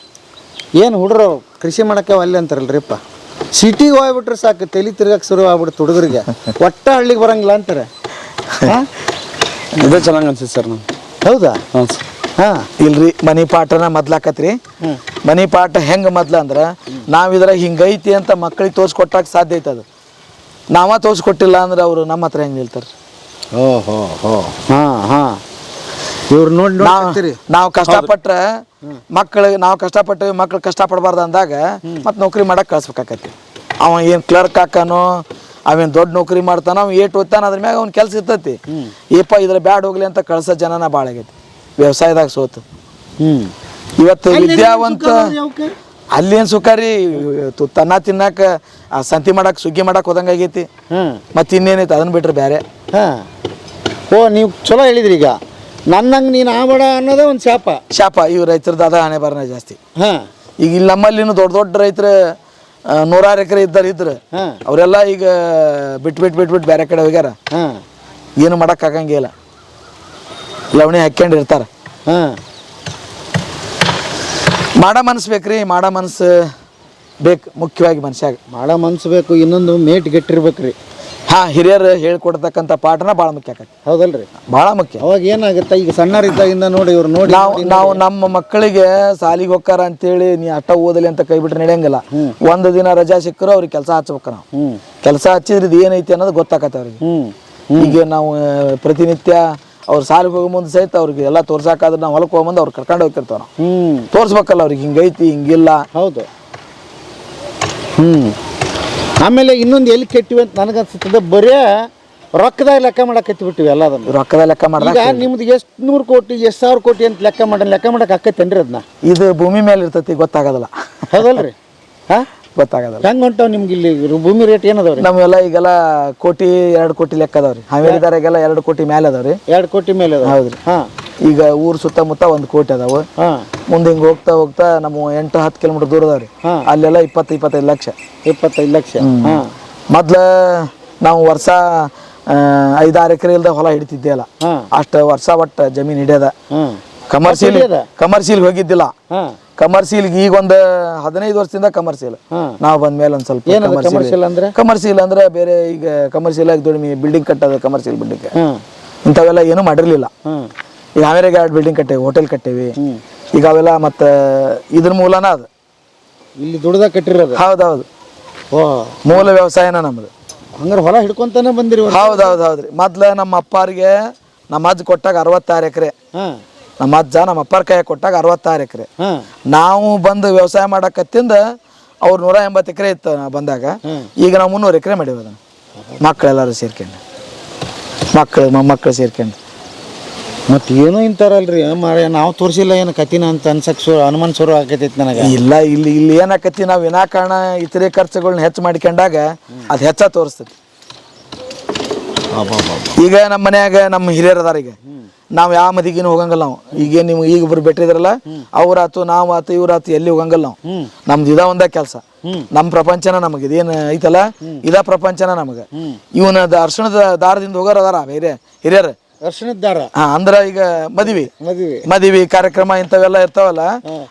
ಏನು ಹುಡ್ರು ಕೃಷಿ ಮಾಡಕ್ಕೆ ಅಲ್ಲಿ ಅಂತಾರಲ್ರಿಪ್ಪ. ಸಿಟಿಗೆ ಹೋಗ್ಬಿಟ್ರೆ ಸಾಕು ತಲೆ ತಿರ್ಗಕ್ಕೆ ಶುರು ಆಗ್ಬಿಡ್ತು ಹುಡುಗರಿಗೆ. ಒಟ್ಟ ಹಳ್ಳಿಗೆ ಬರಂಗಿಲ್ಲ ಅಂತಾರೆ. ಹಾಂ ಇದೇ ಚೆನ್ನಾಗಿ ಅನ್ಸುತ್ತೆ ಸರ್ ನಮ್ಗೆ. ಹೌದಾ? ಹ್ಞೂ ಸರ್. ಹಾಂ ಇಲ್ರಿ ಮನಿ ಪಾಠನ ಮೊದ್ಲಾಕತ್ರಿ. ಮನಿ ಪಾಠ ಹೆಂಗೆ ಮೊದ್ಲು ಅಂದ್ರೆ ನಾವು ಇದ್ರಾಗ ಹಿಂಗೈತಿ ಅಂತ ಮಕ್ಕಳಿಗೆ ತೋರಿಸ್ಕೊಟ್ಟಾಗ ಸಾಧ್ಯ ಐತೆ. ಅದು ನಾವ ತೋರಿಸ್ಕೊಟ್ಟಿಲ್ಲ ಅಂದ್ರೆ ಅವರು ನಮ್ಮ ಹತ್ರ ಹೆಂಗೆ ನಿಲ್ತಾರೆ? ಓಹೋ ಹೋ. ಹಾಂ ಹಾಂ ಇವ್ರು ನೋಡಿ ನಾವು ಕಷ್ಟಪಟ್ರೆ ನಾವು ಕಷ್ಟಪಟ್ಟು ಮಕ್ಳು ಕಷ್ಟಪಡಬಾರ್ದು ಅಂದಾಗ ಮತ್ತೆ ನೌಕರಿ ಮಾಡಕ್ಕೆ ಕಳ್ಸ್ಬೇಕಾಕತಿ. ಅವ ಏನು ಕ್ಲರ್ಕ್ ಹಾಕಾನೋ ಅವೇನು ದೊಡ್ಡ ನೌಕರಿ ಮಾಡ್ತಾನೋ ಅವ್ನು ಏಟು ಓದ್ತಾನ ಅದ್ರ ಮ್ಯಾಗ ಅವ್ನು ಕೆಲಸ ಇರ್ತೈತಿ. ಏಪ ಇದ್ರ ಬ್ಯಾಡ್ ಹೋಗ್ಲಿ ಅಂತ ಕಳ್ಸೋ ಜನನ ಭಾಳ ಆಗೈತಿ ವ್ಯವಸಾಯದಾಗ ಸೋತು. ಇವತ್ತು ವಿದ್ಯಾವಂತ ಅಲ್ಲೇನು ಸುಖ ರೀ. ತನ್ನ ತಿನ್ನಾಕ ಸಂತಿ ಮಾಡಕ್ಕೆ ಸುಗ್ಗಿ ಮಾಡಕ್ಕೆ ಹೋದಂಗೆ ಆಗೈತಿ. ಮತ್ತೆ ಇನ್ನೇನೈತಿ ಅದನ್ನ ಬಿಟ್ರೆ ಬೇರೆ. ಹಾಂ ಓ ನೀವು ಚಲೋ ಹೇಳಿದ್ರಿ. ಈಗ ನನ್ನಂಗೆ ನೀನು ಆಬೇಡ ಅನ್ನೋದೇ ಒಂದು ಶಾಪ. ಇವ್ ರೈತರದ್ದು ಅದ ಹಣೆ ಬರನೇ ಜಾಸ್ತಿ. ಹಾಂ ಈಗ ಇಲ್ಲಿ ನಮ್ಮಲ್ಲಿನೂ ದೊಡ್ಡ ರೈತರು 100 ಎಕರೆ ಇದ್ರು ಅವರೆಲ್ಲ ಈಗ ಬಿಟ್ಟು ಬೇರೆ ಕಡೆ ಹೋಗ್ಯಾರ. ಏನು ಮಾಡಕ್ ಆಗಂಗಿಲ್ಲ. ಲವಣಿ ಹಾಕ್ಕೊಂಡಿರ್ತಾರ. ಮಾಡೋ ಮನಸ್ಸು ಬೇಕ್ರಿ. ಮಾಡೋ ಮನಸ್ಸು ಬೇಕು ಮುಖ್ಯವಾಗಿ ಮನುಷ್ಯಾಗ. ಮಾಡೋ ಮನಸ್ಸು ಬೇಕು. ಇನ್ನೊಂದು ಮೇಟ್ ಗೆಟ್ಟಿರ್ಬೇಕ್ರಿ. ಹಾಂ ಹಿರಿಯರು ಹೇಳ್ಕೊಡ್ತಕ್ಕಂಥ ಪಾಠನ ಭಾಳ ಮುಖ್ಯ ಆಕತಿ. ಹೌದಲ್ರಿ? ಭಾಳ ಮುಖ್ಯ. ಅವಾಗ ಏನಾಗುತ್ತೆ ಈಗ ಸಣ್ಣರಿದ್ದಾಗಿಂದ ನೋಡಿ ಇವ್ರು ನೋಡಿ ನಾವು ನಮ್ಮ ಮಕ್ಕಳಿಗೆ ಸಾಲಿಗೆ ಹೋಗ್ತಾರ ಅಂತೇಳಿ ನೀ ಅಟ್ಟ ಓದಲಿ ಅಂತ ಕೈ ಬಿಟ್ರೆ ನಡೆಯಂಗಿಲ್ಲ. ಒಂದು ದಿನ ರಜಾ ಸಿಕ್ಕರು ಅವ್ರಿಗೆ ಕೆಲಸ ಹಚ್ಬೇಕು. ನಾವು ಕೆಲಸ ಹಚ್ಚಿದ್ರೆ ಇದು ಏನೈತಿ ಅನ್ನೋದು ಗೊತ್ತಾಕತ್ತೆ ಅವ್ರಿಗೆ. ಈಗ ನಾವು ಪ್ರತಿನಿತ್ಯ ಅವ್ರು ಸಾಲಿಗೆ ಹೋಗೋ ಮುಂದೆ ಸಹಿತ ಅವ್ರಿಗೆ ಎಲ್ಲ ತೋರ್ಸಾಕಾದ್ರೆ ನಾವು ಹೊಲಕ್ಕೆ ಹೋಗ್ಬಂದು ಅವ್ರು ಕರ್ಕೊಂಡು ಹೋಗ್ತಿರ್ತಾವ. ನಾವು ತೋರ್ಸ್ಬೇಕಲ್ಲ ಅವ್ರಿಗೆ ಹಿಂಗೈತಿ ಹಿಂಗಿಲ್ಲ. ಹೌದು. ಆಮೇಲೆ ಇನ್ನೊಂದು ಎಲ್ಲಿ ಕೆಟ್ಟಿವಿ ಅಂತ ನನಗನ್ಸುತ್ತದೆ, ಬರೇ ರೊಕ್ಕದಾಗ ಲೆಕ್ಕ ಮಾಡಕ್ಕೆ ಬಿಟ್ಟಿವಿ ಎಲ್ಲದನ್ನು. ರೊಕ್ಕದ ಲೆಕ್ಕ ಈಗ ನಿಮ್ದು ಎಷ್ಟು 100 ಕೋಟಿ ಎಷ್ಟು 1000 ಕೋಟಿ ಅಂತ ಲೆಕ್ಕ ಮಾಡಕ್ಕೆ ಆಕೈತೇನ್ರಿ ಅದನ್ನ? ಇದು ಭೂಮಿ ಮೇಲೆ ಇರ್ತೈತಿ, ಗೊತ್ತಾಗೋದಿಲ್ಲ. ಹೌದಲ್ರಿ? ಹಾಂ ಗೊತ್ತಾಗೋದಿಲ್ಲ. ಹೆಂಗೆ ಹೊಂಟಾವ ನಿಮ್ಗೆ ಇಲ್ಲಿ ಭೂಮಿ ರೇಟ್ ಏನದವ್ರಿ? ನಮ್ಗೆಲ್ಲ ಈಗೆಲ್ಲ ಕೋಟಿ 2 ಕೋಟಿ ಲೆಕ್ಕ ಅದಾವ್ರಿ. ಹಾವೇರಿದಾರೆಗೆಲ್ಲ 2 ಕೋಟಿ ಮೇಲೆ ಅದಾವ್ರಿ. 2 ಕೋಟಿ ಮೇಲೆ ಅದಾವ. ಹೌದ್ರಿ. ಹಾಂ ಈಗ ಊರು ಸುತ್ತಮುತ್ತ 1 ಕೋಟಿ ಅದಾವು. ಮುಂದೆ ಹಿಂಗೆ ಹೋಗ್ತಾ ನಮ್ಮ 8-10 ಕಿಲೋಮೀಟರ್ ದೂರ ಅದಾವ್ರಿ. ಅಲ್ಲೆಲ್ಲ 20-25 ಲಕ್ಷ. 25 ಲಕ್ಷ. ಮೊದ್ಲು ನಾವು ವರ್ಷ 5-6 ಎಕರೆ ಇಲ್ದ ಹೊಲ ಹಿಡಿತಿದ್ದೆ ಅಲ್ಲ. ಅಷ್ಟು ವರ್ಷ ಒಟ್ಟು ಜಮೀನು ಹಿಡಿಯದ. ಕಮರ್ಷಿಯಲ್ ಹೋಗಿದ್ದಿಲ್ಲ. ಕಮರ್ಷಿಯಲ್ಗೆ ಈಗ ಒಂದು 15 ವರ್ಷದಿಂದ ಕಮರ್ಷಿಯಲ್. ನಾವು ಬಂದ್ಮೇಲೆ ಒಂದು ಸ್ವಲ್ಪ ಕಮರ್ಷಿಯಲ್ ಅಂದ್ರೆ ಬೇರೆ ಈಗ ಕಮರ್ಷಿಯಲ್ ಆಗಿ ದುಡಿಮೆ ಬಿಲ್ಡಿಂಗ್ ಕಟ್ಟೋದು. ಕಮರ್ಷಿಯಲ್ ಬಿಲ್ಡಿಂಗ್ ಇಂಥವೆಲ್ಲ ಏನೂ ಮಾಡಿರ್ಲಿಲ್ಲ. ಈಗ ಹಾವೇರಿಗೆ 2 ಬಿಲ್ಡಿಂಗ್ ಕಟ್ಟೇವಿ, ಹೋಟೆಲ್ ಕಟ್ಟೇವಿ. ಈಗ ಅವೆಲ್ಲ ಮತ್ತು ಇದ್ರ ಮೂಲನ ಅದು ಇಲ್ಲಿ ದುಡ್ದಾಗ ಕಟ್ಟಿರೋದು. ಹೌದೌದು. ಮೂಲ ವ್ಯವಸಾಯನ ನಮ್ದು. ಹಂಗಾರೆ ಹೊಲ ಹಿಡ್ಕೊಂತಾನೆ ಬಂದಿರಿ? ಹೌದ್ರಿ. ಮೊದ್ಲು ನಮ್ಮ ಅಪ್ಪಾರಿಗೆ ನಮ್ಮ ಅಜ್ಜ ಕೊಟ್ಟಾಗ 66 ಎಕರೆ. ನಮ್ಮ ಅಜ್ಜ ನಮ್ಮ ಅಪ್ಪಾರ ಕೈಯಾಗ ಕೊಟ್ಟಾಗ 66 ಎಕರೆ. ನಾವು ಬಂದು ವ್ಯವಸಾಯ ಮಾಡಕತ್ತಿಂದ ಅವ್ರು 180 ಎಕರೆ ಇತ್ತು ಬಂದಾಗ. ಈಗ ನಾವು 300 ಎಕರೆ ಮಾಡೀವಿ ಅದನ್ನು. ಮಕ್ಕಳೆಲ್ಲರೂ ಸೇರ್ಕೊಂಡು, ಮೊಮ್ಮಕ್ಕಳು ಸೇರ್ಕೊಂಡು. ಮತ್ತು ಏನೋ ಇಂತಾರಲ್ರಿ ನಾವು ತೋರಿಸಿಲ್ಲ ಏನು ಕತಿನ ಅಂತ ಅನ್ಸಕ್ಕೆ ಅನುಮಾನ ಶುರು ಆಗತೈತಿ ನನಗೆ. ಇಲ್ಲ, ಇಲ್ಲಿ ಏನಾಕತಿ, ನಾವು ವಿನಾಕಾರಣ ಇತರೆ ಖರ್ಚುಗಳನ್ನ ಹೆಚ್ಚು ಮಾಡ್ಕೊಂಡಾಗ ಅದು ಹೆಚ್ಚ ತೋರಿಸ್ತೈತಿ. ಈಗ ನಮ್ಮ ಮನ್ಯಾಗ ನಮ್ಮ ಹಿರಿಯರು ಅದಾರ. ಈಗ ನಾವು ಯಾವ ಮದಿಗಿನೂ ಹೋಗಂಗಿಲ್ಲ. ನಾವು ಈಗ ನೀವು ಈಗ ಒಬ್ರು ಬಿಟ್ಟಿದ್ರಲ್ಲ, ಅವ್ರಾತು ನಾವಾತು ಇವ್ರಾತು ಎಲ್ಲಿ ಹೋಗಂಗಿಲ್ಲ ನಾವು. ನಮ್ದು ಇದ ಒಂದ ಕೆಲಸ. ನಮ್ಮ ಪ್ರಪಂಚನ ನಮಗೆ ಇದೇನು ಐತಲ್ಲ, ಇದ ಪ್ರಪಂಚನ ನಮಗೆ. ಇವನ ಅರ್ಶನದ ದಾರದಿಂದ ಹೋಗೋರ ಅದಾರ ಬೇರೆ ಹಿರಿಯರು. ಅರ್ಶನದ ದಾರ ಅಂದ್ರ ಈಗ ಮದುವೆ ಕಾರ್ಯಕ್ರಮ ಇಂಥವೆಲ್ಲ ಇರ್ತಾವಲ್ಲ,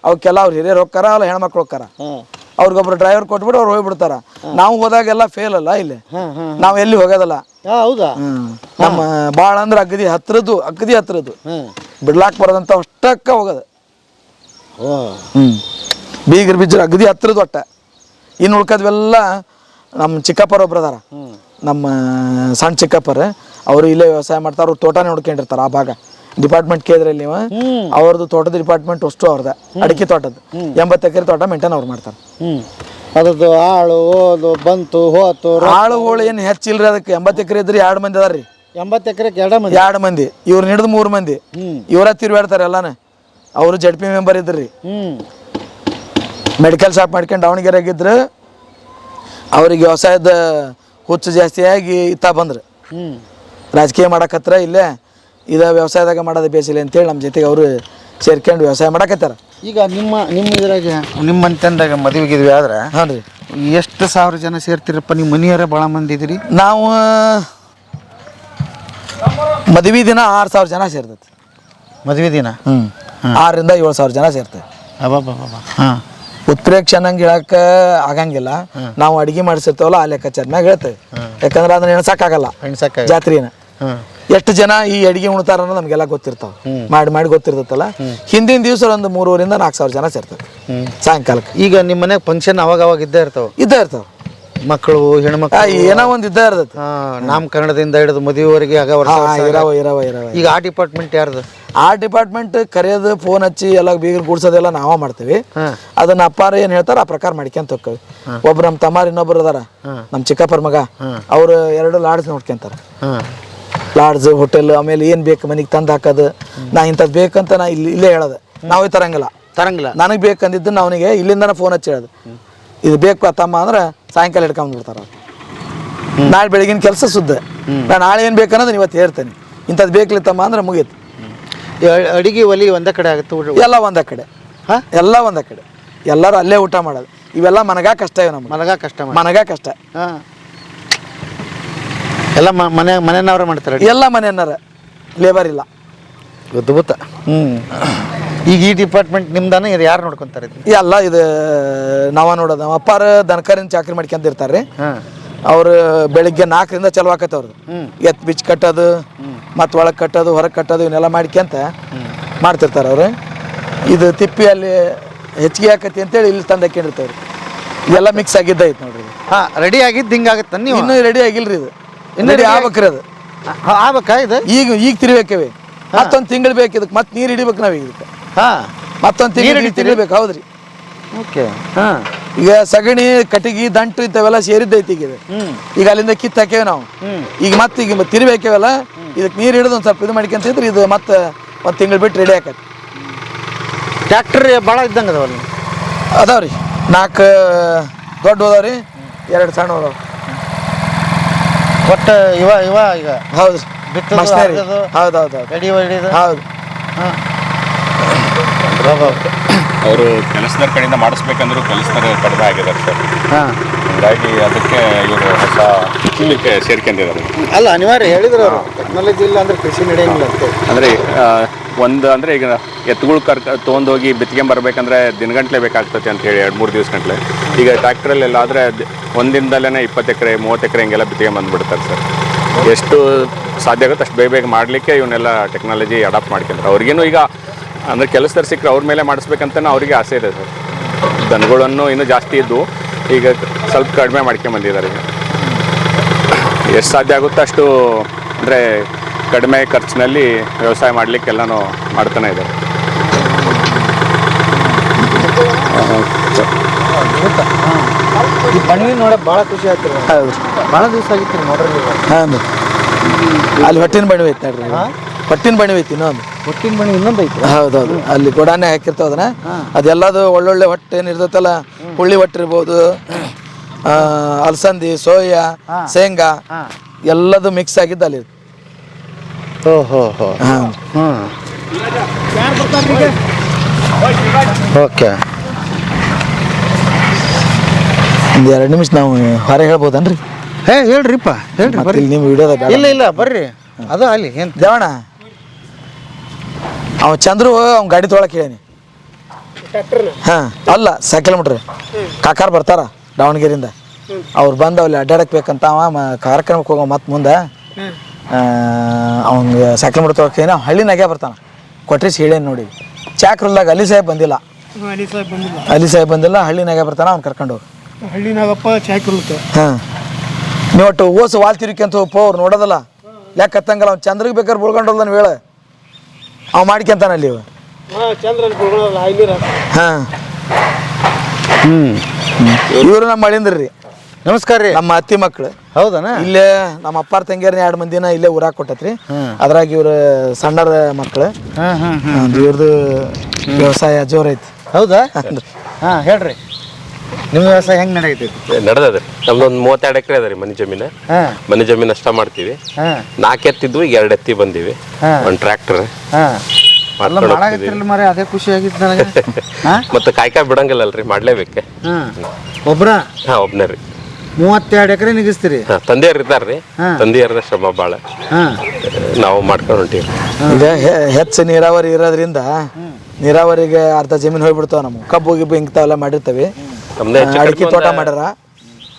ಅವಕ್ಕೆಲ್ಲ ಅವ್ರು ಹಿರಿಯರು ಹೋಗ್ತಾರ, ಅಲ್ಲ ಹೆಣ್ಮಕ್ಳು ಹೋಗ್ತಾರ. ಅವ್ರಿಗೊಬ್ರು ಡ್ರೈವರ್ ಕೊಟ್ಬಿಟ್ಟು ಅವ್ರು ಹೋಗ್ಬಿಡ್ತಾರ. ನಾವು ಹೋದಾಗೆಲ್ಲ ಫೇಲ್ ಅಲ್ಲ, ಇಲ್ಲಿ ನಾವು ಎಲ್ಲಿ ಹೋಗೋದಲ್ಲ. ಹೌದಾ? ನಮ್ಮ ಭಾಳ ಅಂದ್ರೆ ಅಗದಿ ಹತ್ರದ್ದು ಬಿಡ್ಲಾಕ್ ಬರೋದಂತ ಅಷ್ಟಕ್ಕ ಹೋಗೋದು. ಬೀಗರ್ ಬಿಜ್ಜರು ಅಗದಿ ಹತ್ರದ್ದು ಒಟ್ಟ ಇನ್ನು ಉಳ್ಕದ್ವೆಲ್ಲ ನಮ್ಮ ಚಿಕ್ಕಪ್ಪರ ಒಬ್ರು ಅದಾರ, ನಮ್ಮ ಸಣ್ಣ ಚಿಕ್ಕಪ್ಪರ, ಅವರು ಇಲ್ಲೇ ವ್ಯವಸಾಯ ಮಾಡ್ತಾರೆ. ಅವ್ರು ತೋಟನೇ ನೋಡ್ಕೊಂಡಿರ್ತಾರೆ ಆ ಭಾಗ. ಡಿಪಾರ್ಟ್ಮೆಂಟ್ ಕೇಳಿದ್ರಲ್ಲಿ ನೀವು, ಅವ್ರದ್ದು ತೋಟದ ಡಿಪಾರ್ಟ್ಮೆಂಟ್ ಅಷ್ಟು ಅವ್ರದ್ದು, ಅಡಿಕೆ ತೋಟದ್ದು 80 ಎಕರೆ ತೋಟ ಮೇಂಟೈನ್ ಅವ್ರು ಮಾಡ್ತಾರೆ. ಅದ್ರದ್ದು ಆಳು ಓದು ಬಂತು ಹೋತು ಆಳುಗಳು ಏನು ಹೆಚ್ಚಿಲ್ರಿ, ಅದಕ್ಕೆ 80 ಎಕರೆ ಇದ್ರಿ 2 ಮಂದಿ ಅದಾರ್ರಿ. 80 ಎಕರೆಗೆ 2 ಮಂದಿ, ಇವ್ರು ಹಿಡಿದು 3 ಮಂದಿ, ಇವರ ತಿರುಗಾಡ್ತಾರೆ ಎಲ್ಲಾನ. ಅವರು ZP ಮೆಂಬರ್ ಇದ್ರಿ, ಮೆಡಿಕಲ್ ಶಾಪ್ ಮಾಡ್ಕೊಂಡು ದಾವಣಗೆರೆಗಿದ್ರು. ಅವ್ರಿಗೆ ವ್ಯವಸಾಯದ ಹುಚ್ಚು ಜಾಸ್ತಿ ಆಗಿ ಇತ್ತ ಬಂದ್ರು, ರಾಜಕೀಯ ಮಾಡಕತ್ರ ಇಲ್ಲೇ ಇದ ವ್ಯವಸಾಯದಾಗ ಮಾಡೋದು ಬೇಸಿಲ್ಲ ಅಂತೇಳಿ ನಮ್ಮ ಜೊತೆಗೆ ಅವರು ಸೇರ್ಕೊಂಡು ವ್ಯವಸಾಯ ಮಾಡಕತ್ತಾರ. ಈಗ ನಿಮ್ಮ ಇದ್ರಾಗ ನಿಮ್ಮ ಅಂತಂದಾಗ ಮದುವೆಗಿದ್ವಿ ಆದ್ರೆ ಹಾಂ ರೀ, ಎಷ್ಟು ಸಾವಿರ ಜನ ಸೇರ್ತಿರಪ್ಪ? ನಿಮ್ಮ ಮನೆಯವರೇ ಭಾಳ ಮಂದಿ ಇದ್ರಿ? ನಾವು ಮದುವೆ ದಿನ 6,000 ಜನ ಸೇರ್ತೈತಿ. ಮದುವೆ ದಿನ 6,000 ರಿಂದ 7,000 ಜನ ಸೇರ್ತೇವೆ. ಹಾಂ, ಉತ್ಪ್ರೇಕ್ಷೆ ಅನ್ನಂಗೆ ಹೇಳಕ್ಕೆ ಆಗಂಗಿಲ್ಲ. ನಾವು ಅಡಿಗೆ ಮಾಡಿಸಿರ್ತೇವಲ್ಲ ಆ ಲೆಕ್ಕಾಚಾರ ಮ್ಯಾಗ ಹೇಳ್ತೇವೆ. ಯಾಕಂದ್ರೆ ಅದನ್ನ ಎಣ್ಸಕ್ಕಾಗಲ್ಲ ಜಾತ್ರೆನ. ಎಷ್ಟು ಜನ ಈ ಅಡಿಗೆ ಉಣ್ತಾರ ಅನ್ನೋದು ನಮಗೆಲ್ಲ ಗೊತ್ತಿರ್ತಾವ, ಮಾಡಿ ಗೊತ್ತಿರ್ತೈತಲ್ಲ. ಹಿಂದಿನ ದಿವಸ ಒಂದು 3,500 ರಿಂದ 4,000 ಜನ ಸೇರ್ತಾರೆ ಸಾಯಂಕಾಲಕ್ಕೆ. ಈಗ ನಿಮ್ಮ ಮನೆಗೆ ಫಂಕ್ಷನ್ ಅವಾಗ ಇದ್ದೇ ಇರ್ತಾವ, ಮಕ್ಕಳು ಹೆಣ್ಮಕ್ಳು ಏನೋ ಒಂದು ಇದ್ದೇ ಇರ್ತೈತಿ. ನಾಮಕರಣದಿಂದ ಹಿಡಿದು ಮದುವೆವರೆಗೆ ಇರವ. ಈಗ ಆ ಡಿಪಾರ್ಟ್ಮೆಂಟ್ ಯಾರ್ದು? ಆ ಡಿಪಾರ್ಟ್ಮೆಂಟ್ ಕರೆಯೋದು, ಫೋನ್ ಹಚ್ಚಿ ಎಲ್ಲ ಬೀಗರು ಕೂಡ್ಸೋದೆಲ್ಲ ನಾವ ಮಾಡ್ತೀವಿ. ಅದನ್ನ ಅಪ್ಪಾರ ಏನ್ ಹೇಳ್ತಾರ ಆ ಪ್ರಕಾರ ಮಾಡ್ಕೊಂತ ಹೋಗ್ತೇವೆ. ಒಬ್ರು ನಮ್ಮ ತಮ್ಮಾರ ಇನ್ನೊಬ್ರು ಅದಾರ, ನಮ್ಮ ಚಿಕ್ಕಪ್ಪರ ಮಗ, ಅವ್ರು 2 ಲಾಡ್ಜ್ ನೋಡ್ಕೊಂತಾರ. ಲಾಡ್ಜ್ ಹೋಟೆಲ್, ಆಮೇಲೆ ಏನ್ ಬೇಕು ಮನೆಗೆ ತಂದು ಹಾಕೋದು. ನಾ ಇಂಥದ್ದು ಬೇಕಂತ ನಾ ಇಲ್ಲೇ ಹೇಳೋದು, ನಾವೇ ತರಂಗಿಲ್ಲ. ನನಗೆ ಬೇಕಂದಿದ್ದು ಅವನಿಗೆ ಇಲ್ಲಿಂದನೇ ಫೋನ್ ಹಚ್ಚಿ ಹೇಳೋದು, ಇದು ಬೇಕು ತಮ್ಮ ಅಂದ್ರೆ ಸಾಯಂಕಾಲ ಹಿಡ್ಕೊಂಡ್ಬಿಡ್ತಾರ. ನಾಳೆ ಬೆಳಗಿನ ಕೆಲಸ ಸುದ್ದ, ನಾನು ನಾಳೆ ಏನು ಬೇಕನ್ನೋದು ಇವತ್ತು ಹೇಳ್ತೇನೆ. ಇಂಥದ್ದು ಬೇಕಲಿತ್ತಮ್ಮ ಅಂದ್ರೆ ಮುಗೀತು. ಅಡಿಗೆ ಒಲಿ ಒಂದೇ ಕಡೆ ಆಗುತ್ತೆ? ಎಲ್ಲ ಒಂದೇ ಕಡೆ, ಎಲ್ಲ ಒಂದೇ ಕಡೆ, ಎಲ್ಲರೂ ಅಲ್ಲೇ ಊಟ ಮಾಡೋದು. ಇವೆಲ್ಲ ಮನಗ ಕಷ್ಟ ಇವೆ ನಮ್ಗೆ, ಮನಗ ಕಷ್ಟ. ಎಲ್ಲ ಮನೆಯವ್ರ ಮಾಡ್ತಾರೆ? ಎಲ್ಲ ಮನೆಯನ್ನಾರ, ಲೇಬರ್ ಇಲ್ಲ. ಅದ್ಭುತ. ಈಗ ಈ ಡಿಪಾರ್ಟ್ಮೆಂಟ್ ನಿಮ್ದಾನ? ಇದು ಯಾರು ನೋಡ್ಕೊಂತಾರೆ? ಎಲ್ಲ ಇದು ನಾವ ನೋಡೋದು. ನಮ್ಮ ಅಪ್ಪಾರ ದನಕರಿನ ಚಾಕ್ರಿ ಮಾಡ್ಕೊಂತ ಇರ್ತಾರ್ರಿ. ಅವ್ರು ಬೆಳಿಗ್ಗೆ 4 ರಿಂದ ಚಲೋ ಆಕೈತೆ ಅವ್ರದ್ದು. ಎತ್ ಬಿಚ್ಚ ಕಟ್ಟೋದು, ಮತ್ತು ಒಳಗೆ ಕಟ್ಟೋದು, ಹೊರಗೆ ಕಟ್ಟೋದು, ಇವನ್ನೆಲ್ಲ ಮಾಡ್ಕೊಂತ ಮಾಡ್ತಿರ್ತಾರೆ ಅವ್ರು. ಇದು ತಿಪ್ಪಿ ಅಲ್ಲಿ ಹೆಚ್ಚಿಗೆ ಆಕತಿ ಅಂತೇಳಿ ಇಲ್ಲಿ ತಂದು ಹಾಕೊಂಡಿರ್ತಾವ್ರಿ. ಇದೆಲ್ಲ ಮಿಕ್ಸ್ ಆಗಿದ್ದೈತೆ ನೋಡ್ರಿ. ರೆಡಿ ಆಗಿದ್ದು ಹಿಂಗಾಗತ್ತೆ? ನೀವು ಇನ್ನೂ ರೆಡಿ ಆಗಿಲ್ರಿ, ಇದು ಇನ್ನೂ ರೆಡಿ ಆಗ್ಬೇಕ್ರಿ. ಅದು ಆಗ್ಬೇಕಾ? ಇದು ಈಗ ತಿರ್ಬೇಕೇವಿ, ಮತ್ತೊಂದು ತಿಂಗಳು ಬೇಕು ಇದಕ್ಕೆ. ಮತ್ತೆ ನೀರು ಹಿಡಿಬೇಕು ನಾವು ಇದಕ್ಕೆ. ಮತ್ತೊಂದು ತಿರ್ಬೇಕು. ಹೌದ್ರಿ. ಓಕೆ. ಈಗ ಸಗಣಿ, ಕಟ್ಟಿಗೆ, ದಂಟು ಇಂಥವೆಲ್ಲ ಸೇರಿದ್ದೈತಿ ಈಗ. ಈಗ ಅಲ್ಲಿಂದ ಕಿತ್ತು ಹಾಕೇವಿ ನಾವು. ಈಗ ತಿರ್ಬೇಕೇವಲ್ಲ, ಇದಕ್ಕೆ ನೀರು ಹಿಡಿದು ಒಂದು ಸ್ವಲ್ಪ ಇದು ಮಾಡ್ಕೊಂತಿದ್ರೆ ಇದು ಮತ್ತೆ 1 ತಿಂಗಳು ಬಿಟ್ಟು ರೆಡಿ ಆಕತಿ. ಟ್ಯಾಕ್ಟ್ರ್ ಭಾಳ ಇದ್ದಂಗೆ ಅದಾವ್ರಿ. 4 ದೊಡ್ಡ ಅದಾವ್ರಿ, 2 ಸಣ್ಣ ಅದಾವ. ಒಟ್ಟು ಇವ ಈಗ ಹೌದ್ರಿ. ಹೌದು. ಅವರು ಕೆಲಸದವ್ರ ಕಡೆಯಿಂದ ಮಾಡಿಸ್ಬೇಕಂದ್ರೂ ಕೆಲಸದವ್ರು ಕಡಿಮೆ ಆಗಿದ್ದಾರೆ ಸರ್. ಹೀಗಾಗಿ ಅದಕ್ಕೆ ಇವರು ಹೊಸ ಇದಕ್ಕೆ ಸೇರ್ಕೊಂಡಿದ್ದಾರೆ. ಅಲ್ಲ, ಅನಿವಾರ್ಯ ಹೇಳಿದ್ರು ಅವರು, ಟೆಕ್ನಾಲಜಿ ಇಲ್ಲ ಅಂದ್ರೆ ಕೃಷಿ ನಡೆಯಂಗಿಲ್ಲ ಅಂತ. ಅಂದರೆ ಅಂದರೆ ಈಗ ಎತ್ತುಗಳು ತೊಗೊಂಡೋಗಿ ಬಿತ್ಕೊಂಬರ್ಬೇಕಂದ್ರೆ ದಿನಗಂಟ್ಲೆ ಬೇಕಾಗ್ತದೆ ಅಂತ ಹೇಳಿ 2-3 ದಿವಸ ಗಂಟ್ಲೆ. ಈಗ ಟ್ರ್ಯಾಕ್ಟ್ರಲ್ಲೆಲ್ಲ ಆದರೆ ಒಂದಿನದಲ್ಲೇ 20 ಎಕರೆ 30 ಎಕರೆ ಹಿಂಗೆಲ್ಲ ಬಿತ್ಕೊಂಬಂದ್ಬಿಡ್ತಾರೆ ಸರ್. ಎಷ್ಟು ಸಾಧ್ಯ ಆಗುತ್ತೆ ಅಷ್ಟು ಬೇಗ ಮಾಡಲಿಕ್ಕೆ ಇವನ್ನೆಲ್ಲ ಟೆಕ್ನಾಲಜಿ ಅಡಾಪ್ಟ್ ಮಾಡ್ಕೊಂತಾರೆ. ಅವ್ರಿಗೇನು ಈಗ ಅಂದರೆ ಕೆಲಸದವ್ರು ಸಿಕ್ಕರೆ ಅವ್ರ ಮೇಲೆ ಮಾಡಿಸ್ಬೇಕಂತ ಅವರಿಗೆ ಆಸೆ ಇದೆ ಸರ್. ದನಗಳನ್ನು ಇನ್ನೂ ಜಾಸ್ತಿ ಇದ್ದು ಈಗ ಸ್ವಲ್ಪ ಕಡಿಮೆ ಮಾಡ್ಕೊಂಬಂದಿದ್ದಾರೆ. ಈಗ ಎಷ್ಟು ಸಾಧ್ಯ ಆಗುತ್ತೋ ಅಷ್ಟು ಅಂದರೆ ಕಡಿಮೆ ಖರ್ಚಿನಲ್ಲಿ ವ್ಯವಸಾಯ ಮಾಡಲಿಕ್ಕೆಲ್ಲನೂ ಮಾಡ್ತಾನೆ ಇದ್ದಾರೆ. ಈ ಬಣ್ಣಿ ನೋಡಕ್ಕೆ ಭಾಳ ಖುಷಿ ಆಯ್ತು. ಹೌದು, ಭಾಳ ದಿವಸ ಆಗಿತ್ತು ನೋಡ್ರಿ. ಹಾಂ, ಅಲ್ಲಿ ಹೊಟ್ಟಿನ ಬಣ್ಣಿ ಐತಿ ನೋಡ್ರಿ. ಹೊಟ್ಟಿನ ಬಣ್ಣಿ ಐತಿ ಇನ್ನೊಂದು. ಹೊಟ್ಟಿನ ಬಣ್ಣಿ ಇನ್ನೊಂದು ಐತಿ? ಹೌದೌದು. ಅಲ್ಲಿ ಗೋಡಾನೆ ಹಾಕಿರ್ತಾವ ಅದನ್ನ. ಅದೆಲ್ಲದು ಒಳ್ಳೊಳ್ಳೆ ಹೊಟ್ಟೆ ಏನಿರ್ತೈತಲ್ಲ, ಹುಳ್ಳಿ ಹೊಟ್ಟೆ ಇರ್ಬೋದು, ಅಲಸಂದಿ, ಸೋಯಾ, ಶೇಂಗಾ ಎಲ್ಲದು ಮಿಕ್ಸ್ ಆಗಿದ್ದು ಅಲ್ಲಿ. ಓಕೆ. ಒಂದು 2 ನಿಮಿಷ ನಾವು ಹೊರ ಹೇಳ್ಬೋದನ್ರಿ? ಹೇಳ್ರಿಪ್ಪ, ಹೇಳ್ರಿ. ನಿಮ್ಮ ವಿಡಿಯೋದ ಇಲ್ಲ ಬರ್ರಿ. ಅದು ಅಲ್ಲಿ ಏನು ದೇವಣ್ಣ, ಅವ ಚಂದ್ರು ಅವ್ನ ಗಾಡಿ ತೊಗೊಳಕ್ಕೆ ಹೇಳೀನಿ. ಹಾಂ, ಅಲ್ಲ ಸೈಕಲ್ ಮೀಟ್ರಿ ಕಾಕಾರ ಬರ್ತಾರ ದಾವಣಗೆರೆಯಿಂದ. ಅವ್ರು ಬಂದು ಅಲ್ಲಿ ಅಡ್ಡಾಡಕ್ಕೆ ಬೇಕಂತ ಅವ ಕಾರ್ಯಕ್ರಮಕ್ಕೆ ಹೋಗೋ ಮತ್ತೆ ಮುಂದೆ ಅವ್ನಿಗೆ ಸೈಕಲ್ ಮೀಟ್ರ್ ತೊಗೊಳಕ್ಕೆ ಅವ ಹಳ್ಳಿನಾಗೆ ಬರ್ತಾನೆ. ಕೊಟ್ರಿಸ್ ಹೇಳೇನು ನೋಡಿ. ಚಾಕ್ರಲ್ದಾಗ ಅಲಿ ಸಾಹೇಬ್ ಬಂದಿಲ್ಲ, ಹಳ್ಳಿನಾಗೆ ಬರ್ತಾನೆ. ಅವ್ನು ಕರ್ಕೊಂಡು ಹೋಗಿ ಹಳ್ಳಿನಾಗಪ್ಪ ಚಾಕಿರ್ಲಕ್ಕೆ ಹಾಂ ನೀವು ಒಟ್ಟು ಓಸು ವಾಲ್ ತಿರುಕಂತ ಹೋಗಪ್ಪ ಅವ್ರು ನೋಡೋದಲ್ಲ ಯಾಕೆ ಕತ್ತಂಗಲ್ಲ ಅವ್ನು ಚಂದ್ರಿಗೆ ಬೇಕಾದ್ರೆ ಬುಳ್ಕೊಂಡಲ್ಲ ನಾನು ಹೇಳ ಅವ್ ಮಾಡ್ಕೊಂತಾನ ಅಲ್ಲಿ ಇವ ಚಂದ್ರನ್ ಕೊಡೋಲ್ಲ ಐನೀರ ಹಾಂ ಇವರು ನಮ್ಮ ಮಳಿಂದ್ರಿ ನಮಸ್ಕಾರ ರೀ. ನಮ್ಮ ಅತ್ತಿ ಮಕ್ಳು ಹೌದನ? ಇಲ್ಲೇ ನಮ್ಮ ಅಪ್ಪಾರ ತಂಗಿಯರ್ನ 2 ಮಂದಿನ ಇಲ್ಲೇ ಊರಾಗ ಕೊಟ್ಟತ್ರಿ. ಅದ್ರಾಗ ಇವ್ರ ಸಣ್ಣರ ಮಕ್ಳು ಇವ್ರದ್ದು ವ್ಯವಸಾಯ ಜೋರೈತಿ. ಹೌದಾ? ಹಾಂ ಹೇಳ್ರಿ, ನಿಮ್ಮ ವ್ಯವಸಾಯ ಹೆಂಗೆ ನಡೆಯತೈತಿ? ನಡೆದದ್ರಿ ನಮ್ದೊಂದು 32 ಎಕರೆ ಅದ ರೀ ಮನೆ ಜಮೀನು. ಮನೆ ಜಮೀನು ಅಷ್ಟ ಮಾಡ್ತೀವಿ. 4 ಎತ್ತಿದ್ವು, 2 ಎತ್ತಿ ಬಂದಿವಿ, ಒಂದು ಟ್ರ್ಯಾಕ್ಟರ್ ಮಾಡಾಕತ್ತಿರಲ್ಲ ಮರೆ, ಅದೇ ಖುಷಿ ಆಗಿತ್ತು ನನಗೆ. ಮತ್ತೆ ಕಾಯ್ಕಾಯಿ ಬಿಡಂಗಿಲ್ಲಲ್ರಿ, ಮಾಡ್ಲೇಬೇಕೆ. ಒಬ್ರ? ಹಾ, ಒಬ್ನೇ ರೀ. 32 ಎಕರೆ ನಿಗಿಸ್ತೀರಿ? ತಂದೆಯವ್ರು ಇದ್ದಾರ್ರಿ, ತಂದೆಯವ್ರದ ಶ್ರಮ ಭಾಳ, ನಾವು ಮಾಡ್ಕೊಂಡು ಹೊಂಟೀವಿ. ಈಗ ಹೆಚ್ಚು ನೀರಾವರಿ ಇರೋದ್ರಿಂದ ನೀರಾವರಿಗೆ ಅರ್ಧ ಜಮೀನು ಹೋಗ್ಬಿಡ್ತಾವ. ನಮ್ಮ ಕಬ್ಬು ಗಿಬ್ಬು ಹಿಂಗ್ತಾವೆಲ್ಲ ಮಾಡಿರ್ತೇವೆ. ನಮ್ದೇ ಅಡಿಕೆ ತೋಟ ಮಾಡ್ಯಾರ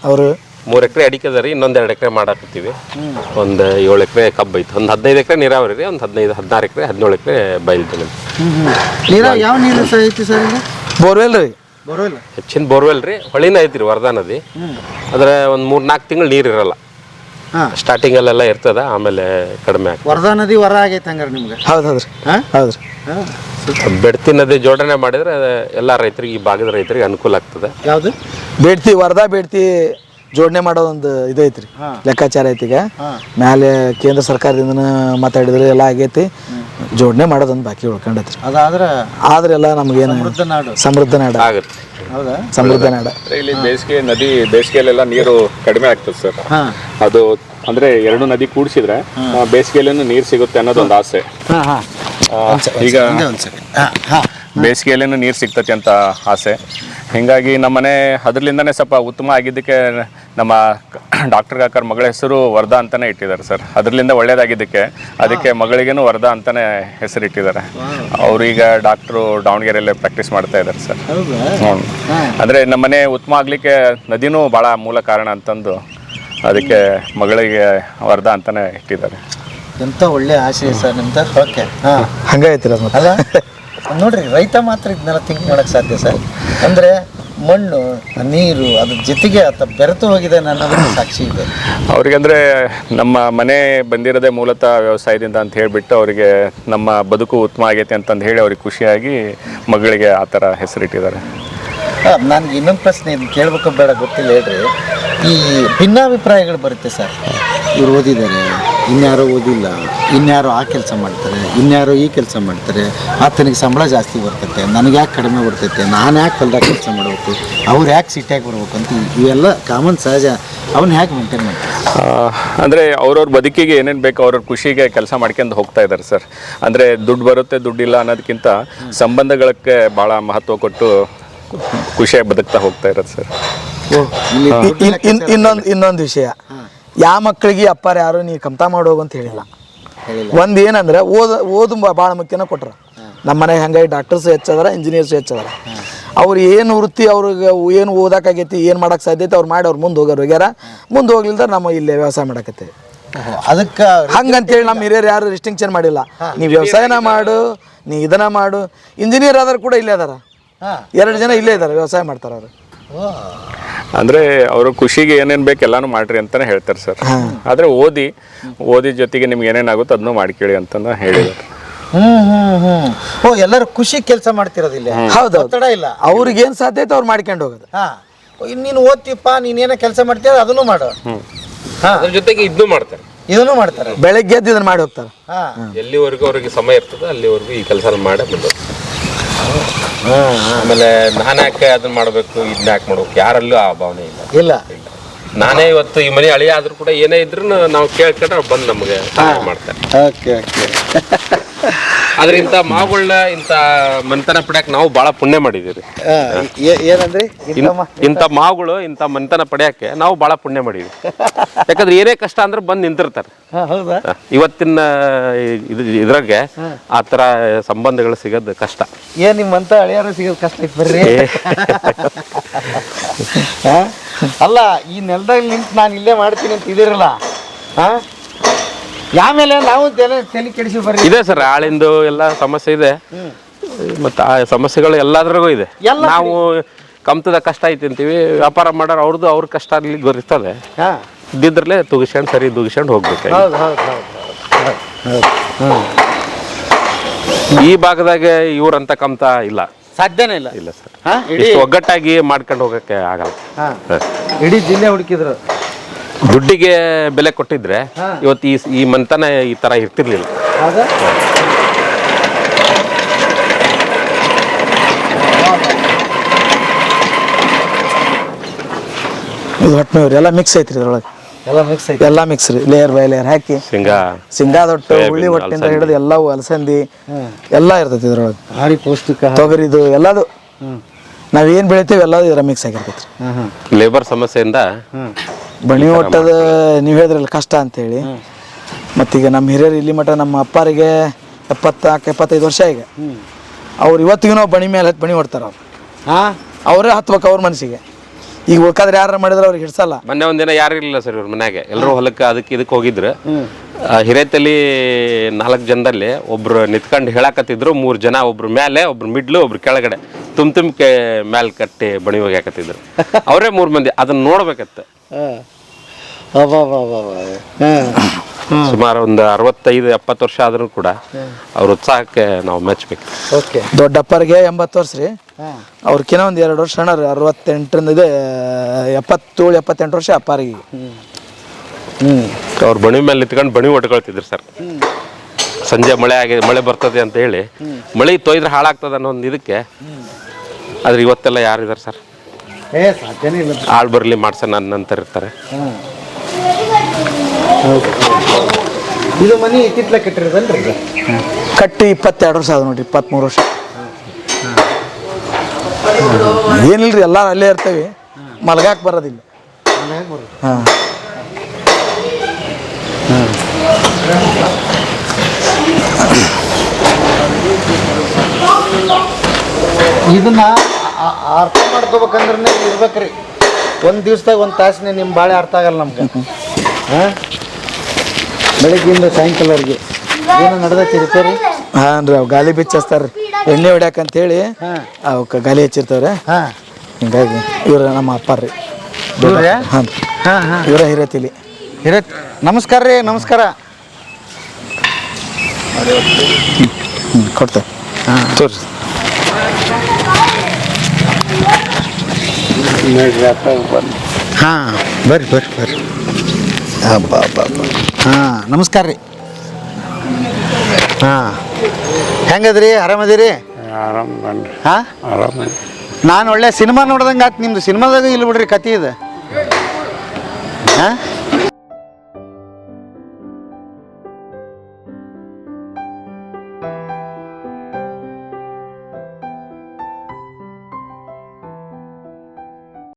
ಅವರು. 3 ಎಕರೆ ಅಡಿಕೆ ಅದ ರೀ, ಇನ್ನೊಂದು 2 ಎಕರೆ ಮಾಡಾಕತ್ತೀವಿ. ಒಂದು 7 ಎಕರೆ ಕಬ್ಬು ಐತೆ, ಒಂದು 15 ಎಕರೆ ನೀರಾವರಿ ರೀ, ಒಂದು 16 ಎಕರೆ 17 ಎಕರೆ ಬಯಲು ಜಮೀನು. ಯಾವ ನೀರು ಐತಿ ಸರ್? ಬೋರ್ವೆಲ್ ರೀ. ಬೋರ್ವೆಲ್? ಹೆಚ್ಚಿನ ಬೋರ್ವೆಲ್ ರೀ, ಹೊಳಿನ ಐತ್ರಿ ವರ್ಧಾ ನದಿ. ಆದ್ರೆ ಒಂದು 3-4 ತಿಂಗಳು ನೀರು ಇರಲ್ಲ. ಸ್ಟಾರ್ಟಿಂಗಲ್ಲೆಲ್ಲ ಇರ್ತದ, ಆಮೇಲೆ ಕಡಿಮೆ ಆಗ್ತದೆ. ವರ್ಧಾ ನದಿ ಹೊರ ಆಗೈತೆ ಹಂಗಾರೆ ನಿಮ್ಗೆ? ಹೌದ್ರಿ ಹೌದ್ರಿ. ಬೆಡ್ತಿ ನದಿ ಜೋಡಣೆ ಮಾಡಿದ್ರೆ ಎಲ್ಲ ರೈತರಿಗೆ, ಈ ಭಾಗದ ರೈತರಿಗೆ ಅನುಕೂಲ ಆಗ್ತದೆ. ಯಾವುದು? ಬೇಡ್ತಿ, ವರ್ಧಾ ಬೇಡ್ತಿ ಜೋಡಣೆ ಮಾಡೋದೊಂದು ಇದೈತ್ರಿ, ಲೆಕ್ಕಾಚಾರ ಐತಿ. ಈಗ ಮ್ಯಾಲೆ ಕೇಂದ್ರ ಸರ್ಕಾರದಿಂದ ಮಾತಾಡಿದ್ರೆ ಎಲ್ಲ ಆಗೈತಿ, ಜೋಡಣೆ ಮಾಡೋದೊಂದು ಬಾಕಿ ಉಳ್ಕೊಂಡೈತ್ರಿ. ಆದ್ರೆ ಎಲ್ಲ ನಮಗೇನು ಸಮೃದ್ಧ ನಾಡು ಆಗುತ್ತೆ. ಹೌದಾ? ಸಮೃದ್ಧ ನಾಡ. ಇಲ್ಲಿ ಬೇಸಿಗೆಯಲ್ಲೆಲ್ಲ ನೀರು ಕಡಿಮೆ ಆಗ್ತದೆ ಸರ್. ಅದು ಅಂದ್ರೆ 2 ನದಿ ಕೂಡಿಸಿದ್ರೆ ಬೇಸಿಗೆಯಲ್ಲೂ ನೀರು ಸಿಗುತ್ತೆ ಅನ್ನೋದೊಂದು ಆಸೆ. ಈಗ ಬೇಸಿಗೆಯಲ್ಲೇನು ನೀರು ಸಿಗ್ತತಿ ಅಂತ ಆಸೆ. ಹೀಗಾಗಿ ನಮ್ಮನೆ ಅದರಲ್ಲಿಂದನೇ ಸ್ವಲ್ಪ ಉತ್ತಮ ಆಗಿದ್ದಕ್ಕೆ ನಮ್ಮ ಡಾಕ್ಟರ್ ಕಾಕರ ಮಗಳ ಹೆಸರು ವರ್ಧಾ ಅಂತಲೇ ಇಟ್ಟಿದ್ದಾರೆ ಸರ್. ಅದರಿಂದ ಒಳ್ಳೇದಾಗಿದ್ದಕ್ಕೆ ಅದಕ್ಕೆ ಮಗಳಿಗೇನು ವರ್ಧಾ ಅಂತಲೇ ಹೆಸರು ಇಟ್ಟಿದ್ದಾರೆ. ಅವರೀಗ ಡಾಕ್ಟ್ರು ದಾವಣಗೆರೆಯಲ್ಲೇ ಪ್ರಾಕ್ಟೀಸ್ ಮಾಡ್ತಾ ಇದ್ದಾರೆ ಸರ್. ಅಂದರೆ ನಮ್ಮನೆ ಉತ್ತಮ ಆಗಲಿಕ್ಕೆ ನದಿನೂ ಭಾಳ ಮೂಲ ಕಾರಣ ಅಂತಂದು ಅದಕ್ಕೆ ಮಗಳಿಗೆ ವರ್ಧಾ ಅಂತಲೇ ಇಟ್ಟಿದ್ದಾರೆ. ಎಂಥ ಒಳ್ಳೆ ಆಸೆ ಸರ್ ನಿಮ್ದು. ಓಕೆ, ಹಂಗೈತಿರ ಅಲ್ಲ ನೋಡ್ರಿ, ರೈತ ಮಾತ್ರ ಇದನ್ನೆಲ್ಲ ಥಿಂಕ್ ಮಾಡೋಕ್ಕೆ ಸಾಧ್ಯ ಸರ್. ಅಂದರೆ ಮಣ್ಣು, ನೀರು, ಅದ್ರ ಜೊತೆಗೆ ಆತ ಬೆರೆತು ಹೋಗಿದೆ ಅನ್ನೋದಕ್ಕೆ ಸಾಕ್ಷಿ ಇದೆ ಅವ್ರಿಗೆ. ಅಂದರೆ ನಮ್ಮ ಮನೆ ಬಂದಿರೋದೇ ಮೂಲತಃ ವ್ಯವಸಾಯದಿಂದ ಅಂತ ಹೇಳಿಬಿಟ್ಟು ಅವರಿಗೆ ನಮ್ಮ ಬದುಕು ಉತ್ತಮ ಆಗೈತೆ ಅಂತಂದು ಹೇಳಿ ಅವ್ರಿಗೆ ಖುಷಿಯಾಗಿ ಮಗಳಿಗೆ ಆ ಥರ ಹೆಸರಿಟ್ಟಿದ್ದಾರೆ. ನನಗೆ ಇನ್ನೊಂದು ಪ್ರಶ್ನೆ, ಇದನ್ನು ಕೇಳಬೇಕು ಬೇಡ ಗೊತ್ತಿಲ್ಲ, ಹೇಳ್ರಿ. ಈ ಭಿನ್ನಾಭಿಪ್ರಾಯಗಳು ಬರುತ್ತೆ ಸರ್. ಇವ್ರು ಓದಿದ್ದಾರೆ, ಇನ್ಯಾರೋ ಓದಿಲ್ಲ, ಇನ್ಯಾರೋ ಆ ಕೆಲಸ ಮಾಡ್ತಾರೆ, ಇನ್ಯಾರೋ ಈ ಕೆಲಸ ಮಾಡ್ತಾರೆ, ಆತನಿಗೆ ಸಂಬಳ ಜಾಸ್ತಿ ಬರ್ತೈತೆ, ನನಗೆ ಯಾಕೆ ಕಡಿಮೆ ಬರ್ತೈತೆ, ನಾನು ಯಾಕೆ ಹೊಲ್ದಾಗ ಕೆಲಸ ಮಾಡಬೇಕು, ಅವ್ರು ಯಾಕೆ ಸಿಟಿಯಾಗಿ ಬರ್ಬೇಕು ಅಂತ ಇವೆಲ್ಲ ಕಾಮನ್ ಸಹಜ. ಅವನ್ನ ಯಾಕೆ ಮೇಂಟೈನ್ ಮಾಡ್ತಾರೆ? ಅಂದರೆ ಅವ್ರವ್ರ ಬದುಕಿಗೆ ಏನೇನು ಬೇಕು ಅವ್ರವ್ರ ಖುಷಿಗೆ ಕೆಲಸ ಮಾಡ್ಕೊಂಡು ಹೋಗ್ತಾ ಇದ್ದಾರೆ ಸರ್. ಅಂದರೆ ದುಡ್ಡು ಬರುತ್ತೆ ದುಡ್ಡಿಲ್ಲ ಅನ್ನೋದಕ್ಕಿಂತ ಸಂಬಂಧಗಳಿಗೆ ಭಾಳ ಮಹತ್ವ ಕೊಟ್ಟು ಖುಷಿಯಾಗಿ ಬದುಕ್ತಾ ಹೋಗ್ತಾ ಇರೋದು ಸರ್. ಇನ್ನೊಂದು ವಿಷಯ, ಯಾವ ಮಕ್ಕಳಿಗೆ ಅಪ್ಪಾರ ಯಾರು ನೀ ಕಮ್ತಾ ಮಾಡೋಗು ಅಂತ ಹೇಳಿಲ್ಲ. ಒಂದು ಏನಂದ್ರೆ ಓದು ಭಾಳ ಮುಖ್ಯನ ಕೊಟ್ರ. ನಮ್ಮ ಮನೆಗೆ ಹಂಗಾಗಿ ಡಾಕ್ಟರ್ಸ್ ಹೆಚ್ಚದಾರ, ಇಂಜಿನಿಯರ್ಸ್ ಹೆಚ್ಚದಾರ. ಅವ್ರು ಏನು ವೃತ್ತಿ, ಅವ್ರಿಗೆ ಏನು ಓದಕ್ಕಾಗೈತಿ, ಏನು ಮಾಡಕ್ಕೆ ಸಾಧ್ಯ ಐತಿ ಅವ್ರು ಮಾಡಿ ಅವ್ರು ಮುಂದೆ ಹೋಗ್ಯಾರ. ಮುಂದೆ ಹೋಗ್ಲಿಲ್ದ ನಮ್ಮ ಇಲ್ಲೇ ವ್ಯವಸಾಯ ಮಾಡಕತ್ತೇವೆ. ಅದಕ್ಕೆ ಹಂಗಂತೇಳಿ ನಮ್ಮ ಹಿರಿಯರು ಯಾರು ರಿಸ್ಟ್ರಿಕ್ಷನ್ ಮಾಡಿಲ್ಲ. ನೀ ವ್ಯವಸಾಯನ ಮಾಡು, ನೀ ಇದನ್ನ ಮಾಡು. ಇಂಜಿನಿಯರ್ ಆದರೂ ಕೂಡ ಇಲ್ಲೇ ಅದಾರ, 2 ಜನ ಇಲ್ಲೇ ಇದ್ದಾರೆ, ವ್ಯವಸಾಯ ಮಾಡ್ತಾರೆ ಅವರು. ಅಂದರೆ ಅವ್ರ ಖುಷಿಗೆ ಏನೇನು ಬೇಕು ಎಲ್ಲಾನು ಮಾಡ್ರಿ ಅಂತಾನೆ ಹೇಳ್ತಾರೆ ಸರ್. ಆದರೆ ಓದಿ ಜೊತೆಗೆ ನಿಮ್ಗೆ ಏನೇನಾಗುತ್ತೋ ಅದನ್ನು ಮಾಡ್ಕೇಳಿ ಅಂತಂದು ಹೇಳಿದ್ದಾರೆ. ಎಲ್ಲರೂ ಖುಷಿ ಕೆಲಸ ಮಾಡ್ತಿರೋದಿಲ್ಲ. ಹೌದು, ಒತ್ತಡ ಇಲ್ಲ. ಅವ್ರಿಗೇನು ಸಾಧ್ಯ ಐತೆ ಅವ್ರು ಮಾಡ್ಕೊಂಡು ಹೋಗೋದು. ನೀನು ಓದ್ತಿಪ್ಪ, ನೀನೇನೋ ಕೆಲಸ ಮಾಡ್ತೀಯ ಅದನ್ನು ಮಾಡು. ಅದ್ರ ಜೊತೆಗೆ ಇದನ್ನು ಮಾಡ್ತಾರೆ, ಇದನ್ನು ಮಾಡ್ತಾರೆ. ಬೆಳಗ್ಗೆ ಎದ್ದು ಇದನ್ನ ಮಾಡಿ ಹೋಗ್ತಾರೆ. ಎಲ್ಲಿವರೆಗೂ ಅವ್ರಿಗೆ ಸಮಯ ಇರ್ತದೆ ಅಲ್ಲಿವರೆಗೂ ಈ ಕೆಲಸ ಮಾಡಿ ಮುಂದೆ. ಆಮೇಲೆ ನಾನು ಯಾಕೆ ಅದನ್ನ ಮಾಡಬೇಕು, ಇದನ್ನ ಯಾಕೆ ಮಾಡ್ಬೇಕು, ಯಾರಲ್ಲೂ ಆ ಭಾವನೆ ಇಲ್ಲ. ನಾನೇ ಇವತ್ತು ಈ ಮನೆ ಅಳಿಯ ಆದ್ರೂ ಕೂಡ ಏನೇ ಇದ್ರು ನಾವು ಕೇಳ್ಕೊಂಡ್ರೆ ಅವ್ರು ಬಂದು ನಮಗೆ ಸಹಾಯ ಮಾಡ್ತಾರೆ. ಆದ್ರೆ ಇಂಥ ಮಾವುಗಳನ್ನ, ಇಂಥ ಮನೆತನ ಪಡ್ಯಾಕ ನಾವು ಭಾಳ ಪುಣ್ಯ ಮಾಡಿದೀವಿ. ಏನಂದ್ರಿ? ಇಂಥ ಮಾವುಗಳು, ಇಂಥ ಮನೆತನ ಪಡ್ಯಾಕೆ ನಾವು ಭಾಳ ಪುಣ್ಯ ಮಾಡಿದ್ವಿ. ಯಾಕಂದ್ರೆ ಏನೇ ಕಷ್ಟ ಅಂದ್ರೆ ಬಂದು ನಿಂತಿರ್ತಾರೆ. ಇವತ್ತಿನ ಇದ್ರಾಗೆ ಆ ಥರ ಸಂಬಂಧಗಳು ಸಿಗೋದು ಕಷ್ಟ. ನಿಮ್ಮಂತ ಅಳಿಯಾರು ಸಿಗೋದು ಕಷ್ಟ ಐತೆ ಬರ್ರಿ. ಅಲ್ಲ, ಈ ನೆಲದಾಗ ನಿಂತು ನಾನು ಇಲ್ಲೇ ಮಾಡ್ತೀನಿ ಅಂತ ಇದಿರಲ್ಲ, ಆಮೇಲೆ ನಾವು ತಲೆ ಕೆಡಿಸಿ ಬರ್ರಿ. ಇದೆ ಸರ್, ಆಳಿಂದು ಎಲ್ಲ ಸಮಸ್ಯೆ ಇದೆ. ಮತ್ತು ಆ ಸಮಸ್ಯೆಗಳು ಎಲ್ಲದ್ರಾಗೂ ಇದೆ. ನಾವು ಕಮ್ತದ ಕಷ್ಟ ಐತಿ ಅಂತೀವಿ, ವ್ಯಾಪಾರ ಮಾಡೋರು ಅವ್ರ ಕಷ್ಟ ಅಲ್ಲಿ ಗೊತ್ತಿರ್ತದೆ. ಹಾಂ ಇದ್ದಿದ್ರಲ್ಲೇ ತುಗಿಸ್ಕೊಂಡು ಸರಿ ತುಗಿಸ್ಕೊಂಡು ಹೋಗ್ಬೇಕು. ಹೌದು ಹೌದು ಹೌದು ಹೌದು. ಈ ಭಾಗದಾಗ ಇವ್ರಂತ ಕಮ್ತ ಇಲ್ಲ. ಸಾಧ್ಯನೇ ಇಲ್ಲ. ಇಲ್ಲ ಸರ್, ಹಾಂ ಇಡೀ ಇಷ್ಟು ಒಗ್ಗಟ್ಟಾಗಿ ಮಾಡ್ಕೊಂಡು ಹೋಗಕ್ಕೆ ಆಗಲ್ಲ. ಹಾಂ ಇಡೀ ಜಿಲ್ಲೆ ಹುಡುಕಿದ್ರು. ದುಡ್ಡಿಗೆ ಬೆಲೆ ಕೊಟ್ಟಿದ್ರೆ ಇವತ್ತು ಈ ಮಂತನ ಈ ತರ ಇರ್ತಿರ್ಲಿಲ್ಲ. ಹೌದಾ? ಇದು ಹೊಟ್ಟೆ ಎಲ್ಲ ಮಿಕ್ಸ್ ಐತ್ರಿ ಇದ್ರೊಳಗೆ. ಎಲ್ಲ ಮಿಕ್ಸ್ ಐತೆ. ಎಲ್ಲ ಮಿಕ್ಸ್ ರೀ, ಲೇಯರ್ ಬೈ ಲೇಯರ್ ಹಾಕಿ ಶೇಂಗಾದೊಟ್ಟು ಉಳ್ಳಿ ಹೊಟ್ಟಿಂದ ಹಿಡಿದು ಎಲ್ಲವೂ ಅಲಸಂದಿ ಎಲ್ಲ ಇರ್ತೈತಿ ಇದ್ರೊಳಗೆ. ಭಾರಿ ಪೌಷ್ಟಿಕ. ತೊಗರಿದು ಎಲ್ಲದು ನಾವೇನು ಬೆಳಿತೀವಿ ಎಲ್ಲದು ಇದ್ರ ಮಿಕ್ಸ್ ಆಗಿರ್ತೈತಿ. ಲೇಬರ್ ಸಮಸ್ಯೆಯಿಂದ ಬಣಿ ಒಟ್ಟದ ನೀವು ಹೇಳಿದ್ರಲ್ಲ ಕಷ್ಟ ಅಂತೇಳಿ. ಮತ್ತೀಗ ನಮ್ಮ ಹಿರಿಯರು ಇಲ್ಲಿ ಮಟ್ಟ ನಮ್ಮ ಅಪ್ಪಾರಿಗೆ 74-75 ವರ್ಷ ಈಗ. ಅವ್ರು ಇವತ್ತಿಗೂ ನಾವು ಬಣಿ ಮೇಲೆ ಬಣಿ ಹೊಡ್ತಾರ. ಅವ್ರು ಅವರೇ ಹತ್ಬೇಕು ಅವ್ರ ಮನಸ್ಸಿಗೆ. ಈಗ ಉಳ್ಕಾದ್ರೆ ಯಾರು ಮಾಡಿದ್ರೆ ಅವ್ರಿಗೆ ಹಿಡ್ಸಲ್ಲ. ಮೊನ್ನೆ ಒಂದಿನ ಯಾರು ಇರಲಿಲ್ಲ ಸರ್ ಇವ್ರ ಮನ್ಯಾಗೆ, ಎಲ್ಲರೂ ಹೊಲಕ್ಕೆ ಅದಕ್ಕೆ ಇದಕ್ಕೆ ಹೋಗಿದ್ರು. ಹಿರೇತಲಿ 4 ಜನದಲ್ಲಿ ಒಬ್ರು ನಿಂತ್ಕೊಂಡು ಹೇಳಕತ್ತಿದ್ರು, 3 ಜನ, ಒಬ್ರು ಮೇಲೆ, ಒಬ್ರು ಮಿಡ್ಲು, ಒಬ್ರು ಕೆಳಗಡೆ ತುಂಬಕ್ಕೆ ಮ್ಯಾಲ್ ಕಟ್ಟಿ ಬಣಿ ಹೋಗ್ಯಾಕತ್ತಿದ್ರು. ಅವರೇ 3 ಮಂದಿ. ಅದನ್ನ ನೋಡ್ಬೇಕತ್ತ. ಸುಮಾರು ಒಂದು 65-70 ವರ್ಷ ಆದ್ರೂ ಕೂಡ ಅವ್ರ ಉತ್ಸಾಹಕ್ಕೆ ನಾವು ಮೆಚ್ಚಬೇಕು. ಓಕೆ. ದೊಡ್ಡಪ್ಪರಿಗೆ 80 ವರ್ಷ ರೀ. ಅವ್ರಕಿನ್ನ ಒಂದು 2 ವರ್ಷ ಅಣ್ಣ 68 ಇದೆ. 77-78 ವರ್ಷ ಅಪ್ಪಾರಿಗೆ. ಅವ್ರ ಬಣಿ ಮೇಲೆ ನಿಂತ್ಕೊಂಡು ಬಣಿ ಹೊಟ್ಕೊಳ್ತಿದ್ರು ಸರ್. ಸಂಜೆ ಮಳೆ ಬರ್ತದೆ ಅಂತ ಹೇಳಿ, ಮಳೆ ತೊಯ್ದ್ರೆ ಹಾಳಾಗ್ತದೆ ಅನ್ನೋ ಒಂದು ಇದಕ್ಕೆ. ಆದ್ರೆ ಇವತ್ತೆಲ್ಲ ಯಾರಿದ್ದಾರೆ ಸರ್? ಸಾಧ್ಯನೇ ಇಲ್ಲ. ಆಳ್ ಬರಲಿ ಮಾಡ್ಸೋಣ ನಂತರ ಇರ್ತಾರೆ. ಇದು ಮನೆ ಇತ್ತಿತ್ಲ ಕಟ್ಟಿರೋದಲ್ರಿ? ಕಟ್ಟಿ 22 ವರ್ಷ ಆದ ನೋಡ್ರಿ, 23 ವರ್ಷ. ಏನಿಲ್ರಿ, ಎಲ್ಲ ಅಲ್ಲೇ ಇರ್ತೇವೆ, ಮಲ್ಗಾಕ್ ಬರೋದಿಲ್ಲ. ಹಾಂ ಇದನ್ನ ಅರ್ಥ ಮಾಡ್ಕೋಬೇಕಂದ್ರೆ ಇರ್ಬೇಕ್ರಿ. ಒಂದು ದಿವ್ಸದಾಗ 1 ತಾಸನೇ ನಿಮ್ಮ ಬಾಳೆ ಅರ್ಥ ಆಗಲ್ಲ ನಮ್ಗೆ. ಹಾಂ, ಬೆಳಗ್ಗಿಂದ ಸಾಯಂಕಾಲವರೆಗೆ ಏನೋ ನಡೆದೈತಿ ರಿಪೇರಿ. ಹಾಂ ರೀ, ಅವು ಗಾಲಿ ಬಿಚ್ಚಿಸ್ತಾರೆ ರೀ, ಎಣ್ಣೆ ಹೊಡ್ಯಾಕಂತೇಳಿ ಅವಕ್ಕೆ ಗಾಲಿ ಹಚ್ಚಿರ್ತಾವ್ರೆ. ಹಾಂ, ಹಿಂಗಾಗಿ ಇವ್ರ ನಮ್ಮ ಅಪ್ಪ ರೀ. ಹಾಂ ಹಾಂ ಹಾಂ, ಇವರ ಹಿರೇತಿಲಿ. ನಮಸ್ಕಾರ ರೀ. ನಮಸ್ಕಾರ. ಕೊಡ್ತೇವೆ. ಹಾಂ ತೋರಿ. ಹಾಂ, ಬರ್ರಿ ಬರ್ರಿ ಬರ್ರಿ. ಹಾಂ, ನಮಸ್ಕಾರ ರೀ. ಹಾಂ, ಹೆಂಗದ್ರಿ? ಆರಾಮದಿರಿ? ಆರಾಮ್ ಬನ್ರಿ. ಹಾಂ, ಆರಾಮ. ನಾನು ಒಳ್ಳೆ ಸಿನಿಮಾ ನೋಡ್ದಂಗೆ ಆಯ್ತು. ನಿಮ್ದು ಸಿನಿಮಾದಾಗ ಇಲ್ಲಿ ಬಿಡ್ರಿ ಕತೆ ಇದೆ. ಹಾಂ,